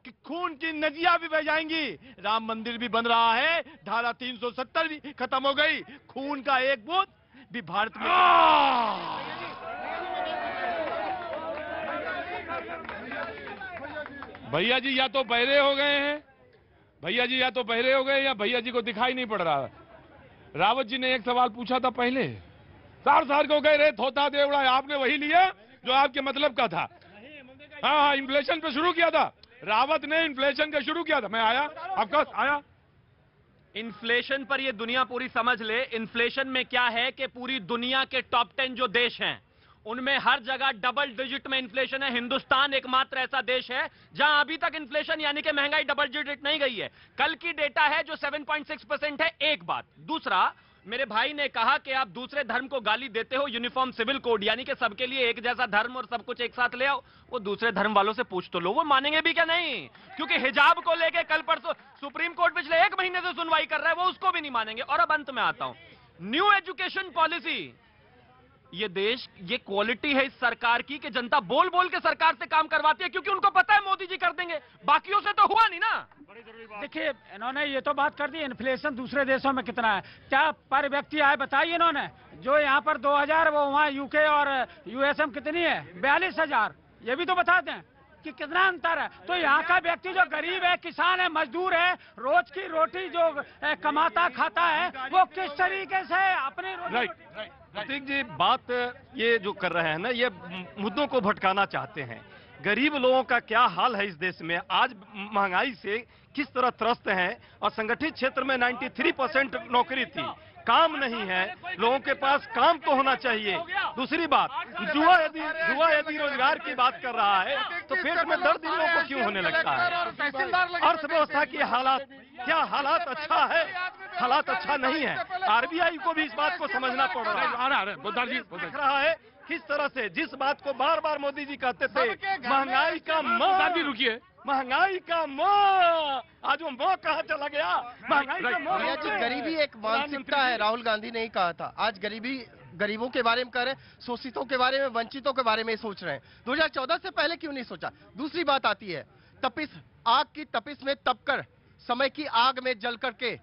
कि खून की नदियां भी बह जाएंगी, राम मंदिर भी बन रहा है, धारा 370 भी खत्म हो गई, खून का एक बूंद भी भारत में। भैया जी या तो बहरे हो गए हैं, भैया जी या तो बहरे हो गए या भैया जी को दिखाई नहीं पड़ रहा। रावत जी ने एक सवाल पूछा था पहले, सार को कह रहे थोता देवड़ा, आपने वही लिया जो आपके मतलब का था। हाँ, इन्फ्लेशन पे शुरू किया था, रावत ने इन्फ्लेशन का शुरू किया था। मैं आया, आपका आया। इन्फ्लेशन पर ये दुनिया पूरी समझ ले। इन्फ्लेशन में क्या है कि पूरी दुनिया के टॉप 10 जो देश हैं उनमें हर जगह डबल डिजिट में इन्फ्लेशन है। हिंदुस्तान एकमात्र ऐसा देश है जहां अभी तक इन्फ्लेशन यानी कि महंगाई डबल डिजिट नहीं गई है। कल की डेटा है जो 7.6% है। एक बात। दूसरा, मेरे भाई ने कहा कि आप दूसरे धर्म को गाली देते हो, यूनिफॉर्म सिविल कोड यानी कि सबके लिए एक जैसा धर्म और सब कुछ एक साथ ले आओ। वो दूसरे धर्म वालों से पूछ तो लो, वो मानेंगे भी क्या? नहीं, क्योंकि हिजाब को लेके कल परसों सुप्रीम कोर्ट पिछले 1 महीने से सुनवाई कर रहा है, वो उसको भी नहीं मानेंगे। और अब अंत में आता हूं, न्यू एजुकेशन पॉलिसी। ये देश, ये क्वालिटी है इस सरकार की कि जनता बोल बोल के सरकार से काम करवाती है, क्योंकि उनको पता है मोदी जी कर देंगे, बाकियों से तो हुआ नहीं ना। देखिए, इन्होंने ये तो बात कर दी इन्फ्लेशन दूसरे देशों में कितना है, क्या पर व्यक्ति आए बताइए इन्होंने। जो यहाँ पर 2000, वो वहाँ यूके और यूएसए में कितनी है? 42,000। ये भी तो बता दें कि कितना अंतर है। तो यहाँ का व्यक्ति जो गरीब है, किसान है, मजदूर है, रोज की रोटी जो कमाता खाता है, वो किस तरीके से अपनी प्रतीक जी बात ये जो कर रहे हैं ना, ये मुद्दों को भटकाना चाहते हैं। गरीब लोगों का क्या हाल है इस देश में, आज महंगाई से किस तरह त्रस्त हैं। और संगठित क्षेत्र में 93% नौकरी थी, काम नहीं है, लोगों के पास काम तो होना चाहिए। दूसरी बात, जुआ यदि रोजगार की बात कर रहा है तो पेट में दर्द इन लोगों को क्यों होने लगता है। अर्थव्यवस्था की हालात, क्या हालात अच्छा है? हालात अच्छा नहीं है। आरबीआई को भी इस बात को समझना पड़ रहा है किस तरह से, जिस बात को बार बार मोदी जी कहते थे, महंगाई का माँ, रुकिए, महंगाई का माँ, आज वो माँ कहाँ चला गया? महंगाई का माँ। गरीबी एक मानसिकता है, राहुल गांधी ने ही कहा था। आज गरीबों के बारे में कह रहे हैं, शोषितों के बारे में, वंचितों के बारे में सोच रहे हैं। 2014 से पहले क्यों नहीं सोचा? दूसरी बात आती है तपिश, आग की तपिश में तपकर, समय की आग में जल करके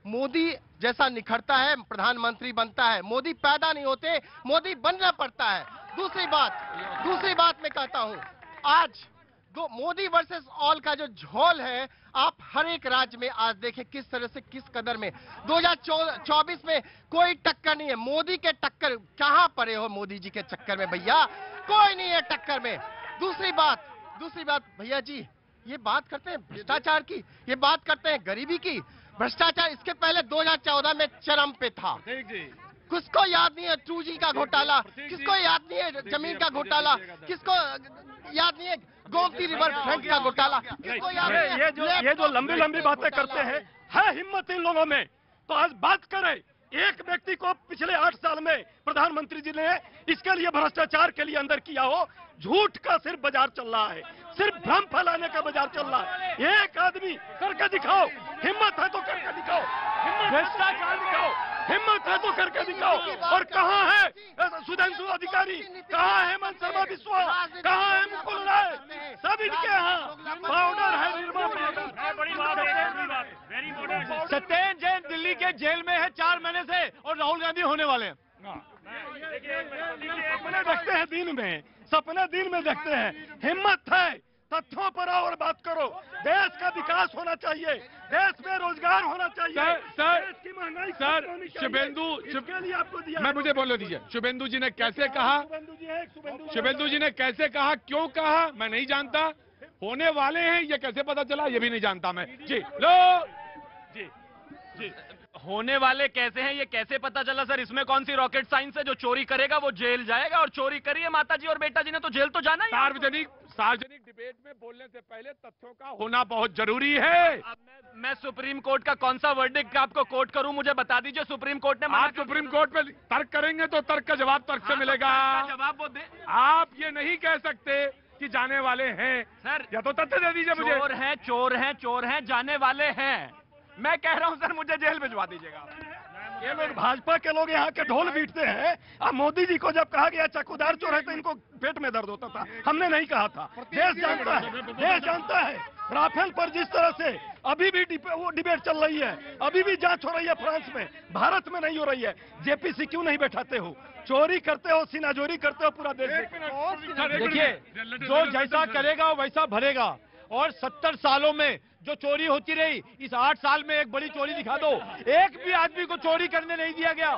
मोदी जैसा निखरता है, प्रधानमंत्री बनता है। मोदी पैदा नहीं होते, मोदी बनना पड़ता है। दूसरी बात मैं कहता हूं, आज मोदी वर्सेस ऑल का जो झोल है, आप हर एक राज्य में आज देखें किस तरह से, किस कदर में। 2024 में कोई टक्कर नहीं है। मोदी के टक्कर कहां पड़े हो? मोदी जी के चक्कर में भैया कोई नहीं है टक्कर में। दूसरी बात भैया जी, ये बात करते हैं भ्रष्टाचार की, ये बात करते हैं गरीबी की। भ्रष्टाचार इसके पहले 2014 में चरम पे था। किसको याद नहीं है 2G का घोटाला, किसको याद नहीं है जमीन का घोटाला, किसको याद नहीं है गोमती रिवर फ्रंट का घोटाला, किसको याद नहीं है? ये जो लंबी लंबी बातें करते हैं, है हिम्मत इन लोगों में तो आज बात करें। एक व्यक्ति को पिछले 8 साल में प्रधानमंत्री जी ने इसके लिए भ्रष्टाचार के लिए अंदर किया हो। झूठ का सिर्फ बाजार चल रहा है, सिर्फ भ्रम फैलाने का बाजार चल रहा है। एक आदमी करके दिखाओ, हिम्मत है तो करके दिखाओ, भ्रष्टाचार दिखाओ, हिम्मत है तो करके दिखाओ। और कहाँ है सुधांशु अधिकारी, कहाँ है हेमंत शर्मा बिस्वा, कहाँ है मुकुल राय, सब इनके यहाँ पाउडर है, निर्मा पाउडर। सत्येंद्र जैन दिल्ली के जेल में है 4 महीने से और राहुल गांधी होने वाले हैं। सपने देखते हैं दिन में, सपने दिन में देखते हैं। हिम्मत है तथ्यों पर आओ और बात करो। देश का विकास होना चाहिए, देश में रोजगार होना चाहिए। सर की महंगाई सर शुभेंदु मुझे बोलने दीजिए। शुभेंदु जी ने कैसे कहा, शुभेंदु जी ने कैसे कहा, क्यों कहा, मैं नहीं जानता। होने वाले हैं ये कैसे पता चला, ये भी नहीं जानता मैं। जी लो जी होने वाले कैसे हैं ये कैसे पता चला सर? इसमें कौन सी रॉकेट साइंस है? जो चोरी करेगा वो जेल जाएगा, और चोरी करी है माताजी और बेटा जी ने तो जेल तो जाना ही। सार्वजनिक डिबेट में बोलने से पहले तथ्यों का होना बहुत जरूरी है। मैं सुप्रीम कोर्ट का कौन सा वर्डिक्ट आपको कोट करूं, मुझे बता दीजिए। सुप्रीम कोर्ट ने आप सुप्रीम कोर्ट में तर्क करेंगे तो तर्क का जवाब तर्क से मिलेगा। जवाब वो दे। आप ये नहीं कह सकते कि जाने वाले हैं सर, या तो तथ्य दे दीजिए मुझे। चोर हैं, चोर हैं, चोर हैं, जाने वाले हैं। मैं कह रहा हूं सर मुझे जेल भिजवा दीजिएगा। ये लोग भाजपा के लोग यहाँ के ढोल पीटते हैं। अब मोदी जी को जब कहा गया चक्कूदार चोर है तो इनको पेट में दर्द होता था। हमने नहीं कहा था, देश जानता है, देश जानता है। राफेल पर जिस तरह से अभी भी वो डिबेट चल रही है, अभी भी जांच हो रही है फ्रांस में, भारत में नहीं हो रही है। जेपीसी क्यों नहीं बैठाते हो? चोरी करते हो, सीनाजोरी करते हो, पूरा देश देखिए जो जैसा करेगा वैसा भरेगा। और 70 सालों में जो चोरी होती रही, इस 8 साल में एक बड़ी चोरी दिखा दो। एक भी आदमी को चोरी करने नहीं दिया गया,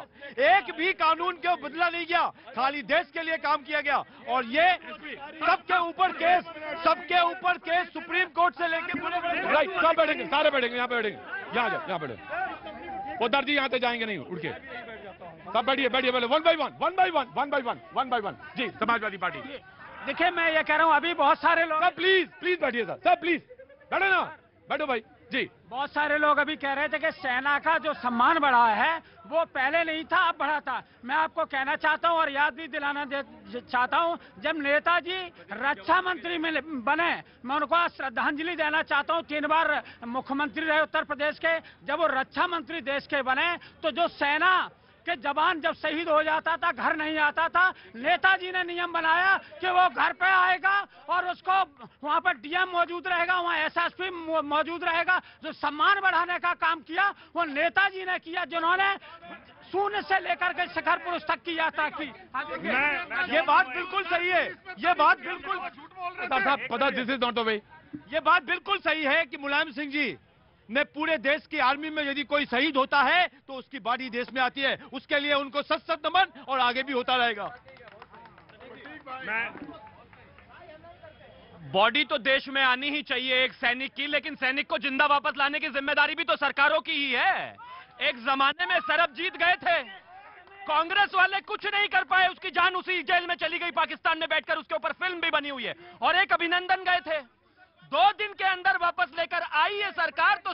एक भी कानून के बदला नहीं गया, खाली देश के लिए काम किया गया। और ये सबके ऊपर केस सुप्रीम कोर्ट से लेके पूरे राइट, सब बैठेंगे, सारे बैठेंगे, यहाँ पे बैठेंगे, यहाँ बैठे। पोदार जी यहाँ से जाएंगे नहीं उठ के, सब बैठिए बैठिए पहले वन बाई वन। जी समाजवादी पार्टी। देखिए मैं ये कह रहा हूँ अभी बहुत सारे लोग, प्लीज बैठिए सर प्लीज बैठो ना, बैठो भाई जी। बहुत सारे लोग अभी कह रहे थे कि सेना का जो सम्मान बढ़ा है वो पहले नहीं था, अब बढ़ा था। मैं आपको कहना चाहता हूँ और याद भी दिलाना चाहता हूँ, जब नेताजी रक्षा मंत्री में बने, मैं उनको श्रद्धांजलि देना चाहता हूँ। 3 बार मुख्यमंत्री रहे उत्तर प्रदेश के। जब वो रक्षा मंत्री देश के बने तो जो सेना कि जवान जब शहीद हो जाता था, घर नहीं आता था, नेताजी ने नियम बनाया कि वो घर पे आएगा और उसको वहाँ पर डीएम मौजूद रहेगा, वहाँ एसएसपी मौजूद रहेगा। जो सम्मान बढ़ाने का काम किया वो नेताजी ने किया, जिन्होंने शून्य से लेकर के शिखर पुरुष तक की यात्रा की। ये बात बिल्कुल सही है, ये बात बिल्कुल पता this is not the way. ये बात बिल्कुल सही है कि मुलायम सिंह जी ने पूरे देश की आर्मी में यदि कोई शहीद होता है तो उसकी बॉडी देश में आती है, उसके लिए उनको सत नमन और आगे भी होता रहेगा। बॉडी तो देश में आनी ही चाहिए एक सैनिक की, लेकिन सैनिक को जिंदा वापस लाने की जिम्मेदारी भी तो सरकारों की ही है। एक जमाने में सरबजीत गए थे, कांग्रेस वाले कुछ नहीं कर पाए, उसकी जान उसी जेल में चली गई पाकिस्तान में बैठकर, उसके ऊपर फिल्म भी बनी हुई है। और एक अभिनंदन गए थे, 2 दिन के अंदर वापस लेकर आई है सरकार। तो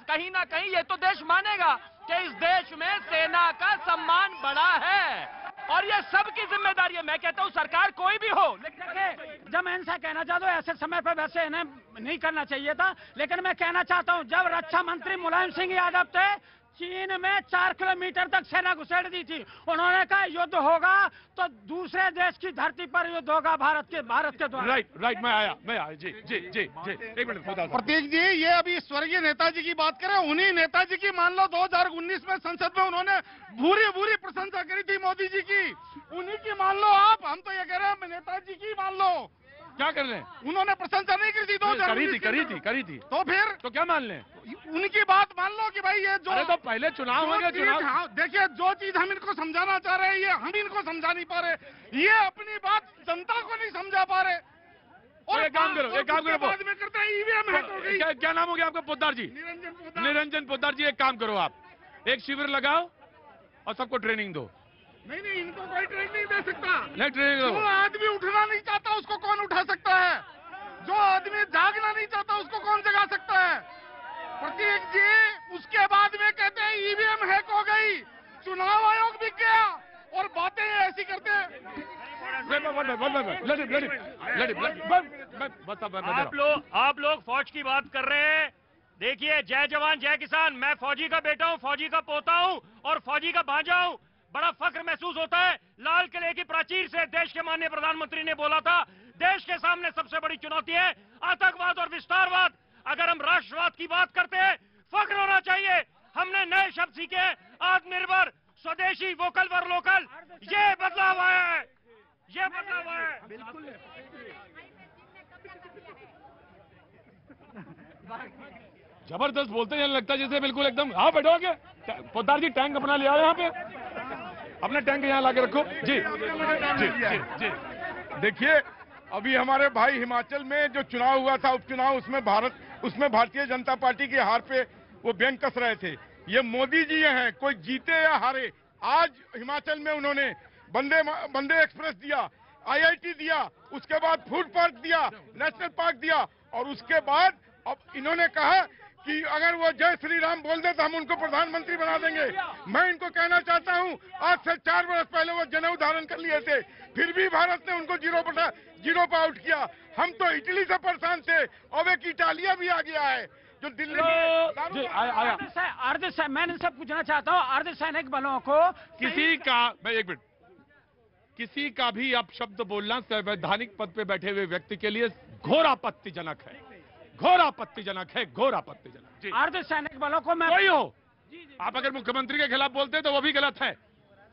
कहीं ना कहीं ये तो देश मानेगा कि इस देश में सेना का सम्मान बढ़ा है, और ये सबकी जिम्मेदारी है। मैं कहता हूं सरकार कोई भी हो, लेकिन जब मैं इनसे कहना चाहता हूँ ऐसे समय पर वैसे इन्हें नहीं करना चाहिए था, लेकिन मैं कहना चाहता हूँ जब रक्षा मंत्री मुलायम सिंह यादव थे, चीन में 4 किलोमीटर तक सेना घुसेड़ दी थी। उन्होंने कहा युद्ध होगा तो दूसरे देश की धरती पर युद्ध होगा, भारत के द्वारा। राइट मैं आया जी एक मिनट प्रतीक जी, ये अभी स्वर्गीय नेताजी की बात करें, उन्हीं नेताजी की मान लो 2019 में संसद में उन्होंने भूरी प्रशंसा करी थी मोदी जी की, उन्हीं की मान लो आप। हम तो ये कह रहे हैं नेताजी की मान लो। क्या कर रहे हैं? उन्होंने प्रशंसा नहीं की थी 2019 करी थी तो फिर तो क्या मान लें? उनकी बात मान लो कि भाई ये जो, अरे तो पहले चुनाव हो गया, चुनाव देखिए जो चीज हम इनको समझाना चाह रहे हैं ये हम इनको समझा नहीं पा रहे, ये अपनी बात जनता को नहीं समझा पा रहे। एक काम करो बाद में करता है ईवीएम हैक हो गई। क्या नाम हो गया आपका? पोद्दार जी, निरंजन पोद्दार जी। एक काम करो, आप एक शिविर लगाओ और सबको ट्रेनिंग दो। नहीं, इनको कोई ट्रेनिंग नहीं दे सकता। नहीं, ट्रेनिंग दो। जो आदमी उठना नहीं चाहता उसको कौन उठा सकता है? जो आदमी जागना नहीं चाहता उसको कौन जगा सकता है? प्रतीक जी उसके बाद में कहते हैं ईवीएम हैक हो गई, चुनाव आयोग भी गया और बातें ऐसी करते हैं। आप लोग फौज की बात कर रहे हैं। देखिए, जय जवान जय किसान, मैं फौजी का बेटा हूं, फौजी का पोता हूं और फौजी का भांजा हूं। बड़ा फख्र महसूस होता है। लाल किले की प्राचीर से देश के माननीय प्रधानमंत्री ने बोला था, देश के सामने सबसे बड़ी चुनौती है आतंकवाद और विस्तारवाद। अगर हम राष्ट्रवाद की बात करते हैं, फख्र होना चाहिए। हमने नए शब्द सीखे, आत्मनिर्भर, स्वदेशी, वोकल फॉर लोकल। ये बदलाव आया है, ये बदलाव आया है। बिल्कुल जबरदस्त बोलते हैं, लगता है जैसे बिल्कुल एकदम। हाँ, बैठोगे पोद्दार जी, टैंक अपना ले आओ यहाँ पे, अपना टैंक यहाँ लाके रखो। जी जी जी जी। देखिए, अभी हमारे भाई हिमाचल में जो चुनाव हुआ था, उपचुनाव, उसमें भारतीय जनता पार्टी की हार पे वो व्यंग कस रहे थे। ये मोदी जी हैं, कोई जीते या हारे, आज हिमाचल में उन्होंने वंदे एक्सप्रेस दिया, IIT दिया, उसके बाद फूड पार्क दिया, नेशनल पार्क दिया, और उसके बाद अब इन्होंने कहा कि अगर वो जय श्री राम बोल दे तो हम उनको प्रधानमंत्री बना देंगे। मैं इनको कहना चाहता हूं, आज से 4 वर्ष पहले वो जनेऊ धारण कर लिए थे, फिर भी भारत ने उनको 0 पर आउट किया। हम तो इटली से परेशान थे, अब एक इटालिया भी आ गया है जो दिल्ली मैंने सब पूछना चाहता हूँ, अर्धसैनिक बलों को किसी का भी अपशब्द बोलना संवैधानिक पद पे बैठे हुए व्यक्ति के लिए घोर आपत्तिजनक है, घोर आपत्तिजनक है, घोर आपत्तिजनक। अर्धसैनिक बलों को मैं कोई हो, आप अगर मुख्यमंत्री के खिलाफ बोलते हैं तो वो भी गलत है।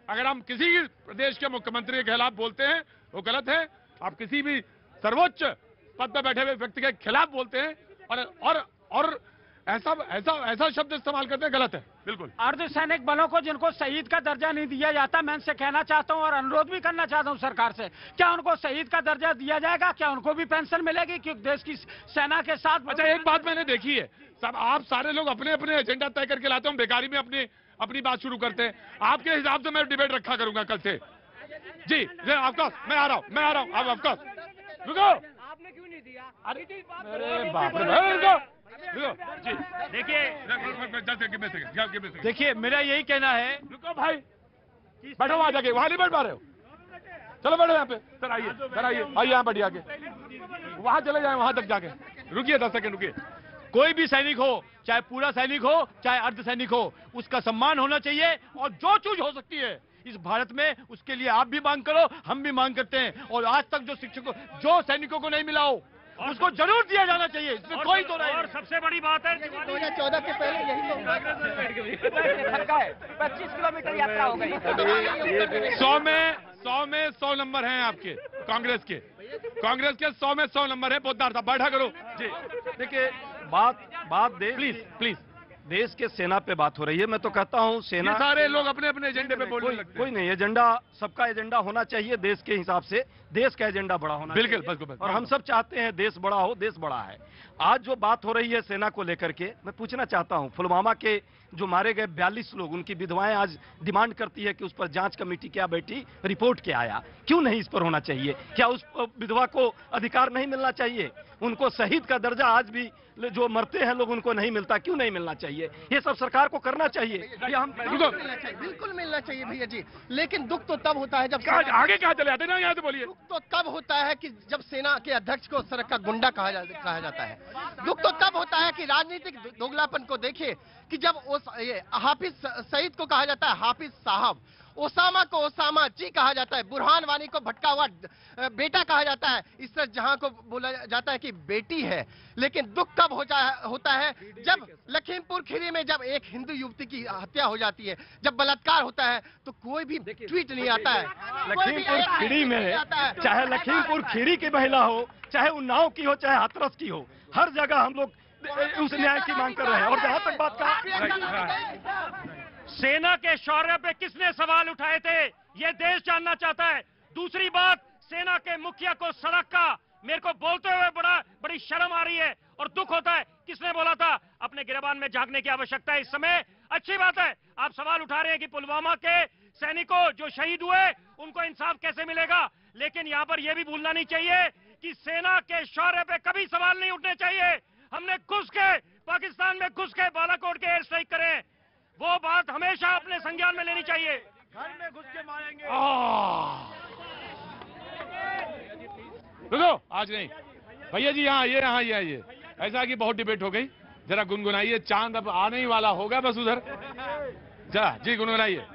अगर हम किसी प्रदेश के मुख्यमंत्री के खिलाफ बोलते हैं वो गलत है। आप किसी भी सर्वोच्च पद पर बैठे हुए व्यक्ति के खिलाफ बोलते हैं और ऐसा शब्द इस्तेमाल करते हैं, गलत है बिल्कुल। अर्धसैनिक बलों को जिनको शहीद का दर्जा नहीं दिया जाता, मैं इनसे कहना चाहता हूं और अनुरोध भी करना चाहता हूं सरकार से, क्या उनको शहीद का दर्जा दिया जाएगा? क्या उनको भी पेंशन मिलेगी? क्योंकि देश की सेना के साथ। अच्छा, एक बात मैंने देखी है, सब आप सारे लोग अपने अपने एजेंडा तय करके लाते हो, बेकारी में अपनी बात शुरू करते हैं। आपके हिसाब से मैं डिबेट रखा करूंगा कल से। जी ऑफकोर्स, मैं आ रहा हूँ, आप ऑफकोर्स रुको। आपने क्यों नहीं दिया? अरे बाप रे, देखिए, मेरा यही कहना है। रुको भाई, बैठो वहां जाके, वहां नहीं बैठ पा रहे हो, चलो बैठो यहाँ पे। सर आइए यहाँ बैठिए आगे, वहां चले जाए, वहां तक जाके रुकिए, 10 सेकंड रुकिए। कोई भी सैनिक हो, चाहे पूरा सैनिक हो चाहे अर्धसैनिक हो, उसका सम्मान होना चाहिए और जो चीज हो सकती है इस भारत में, उसके लिए आप भी मांग करो, हम भी मांग करते हैं। और आज तक जो सैनिकों को नहीं मिला हो उसको जरूर दिया जाना चाहिए, इसमें कोई तो नहीं। और सबसे बड़ी बात है, 2014 के पहले यही तो 25 किलोमीटर यात्रा हो गई। 100 में 100 नंबर हैं आपके कांग्रेस के 100 में 100 नंबर है। पोद्दार साहब बैठा करो जी। देखिए, बात प्लीज देश के सेना पे बात हो रही है। मैं तो कहता हूं सेना, सारे लोग अपने अपने एजेंडे पे बोलने लगते हैं। कोई नहीं, एजेंडा सबका एजेंडा होना चाहिए देश के हिसाब से, देश का एजेंडा बड़ा होना चाहिए। बिल्कुल। और हम सब चाहते हैं देश बड़ा हो, देश बड़ा है। आज जो बात हो रही है सेना को लेकर के, मैं पूछना चाहता हूं, पुलवामा के जो मारे गए 42 लोग, उनकी विधवाएं आज डिमांड करती है कि उस पर जांच कमेटी क्या बैठी, रिपोर्ट क्या आया, क्यों नहीं इस पर होना चाहिए? क्या उस विधवा को अधिकार नहीं मिलना चाहिए? उनको शहीद का दर्जा आज भी जो मरते हैं लोग उनको नहीं मिलता, क्यों नहीं मिलना चाहिए? ये सब सरकार को करना चाहिए। ये हम बिल्कुल मिलना चाहिए भैया जी, लेकिन दुख तो तब होता है जब आगे कहाँ चले जाते ना, यहाँ से बोलिए। दुख तो तब होता है कि जब सेना के अध्यक्ष को सड़क का गुंडा कहा जाता है। दुख तो तब होता है कि राजनीतिक दोगलापन को देखिए कि जब हाफिज सईद को कहा जाता है हाफिज साहब, ओसामा को ओसामा जी कहा जाता है, बुरहान वानी को भटका हुआ बेटा कहा जाता है, इसर जहां को बोला जाता है कि बेटी है। लेकिन दुख कब होता है जब लखीमपुर खीरी में जब एक हिंदू युवती की हत्या हो जाती है, जब बलात्कार होता है तो कोई भी ट्वीट नहीं आता है। लखीमपुर खीरी में, चाहे लखीमपुर खीरी की महिला हो, चाहे उन्नाव की हो, चाहे हाथरस की हो, हर जगह हम लोग उस न्याय की मांग कर रहे हैं। और जहां तक बात का सेना के शौर्य पे किसने सवाल उठाए थे, ये देश जानना चाहता है। दूसरी बात, सेना के मुखिया को सड़क का मेरे को बोलते हुए बड़ी शर्म आ रही है और दुख होता है। किसने बोला था अपने गिरबान में झांकने की आवश्यकता है इस समय? अच्छी बात है, आप सवाल उठा रहे हैं कि पुलवामा के सैनिकों जो शहीद हुए उनको इंसाफ कैसे मिलेगा, लेकिन यहां पर यह भी भूलना नहीं चाहिए कि सेना के शौर्य पे कभी सवाल नहीं उठने चाहिए। हमने घुस के पाकिस्तान में घुस के बालाकोट के एयर स्ट्राइक करे, वो बात हमेशा अपने संज्ञान में लेनी चाहिए। घर में घुस के मारेंगे। रुको, आज नहीं भैया जी, यहाँ ये ऐसा कि बहुत डिबेट हो गई, जरा गुनगुनाइए। चांद अब आने ही वाला होगा बस उधर, जरा जी गुनगुनाइए।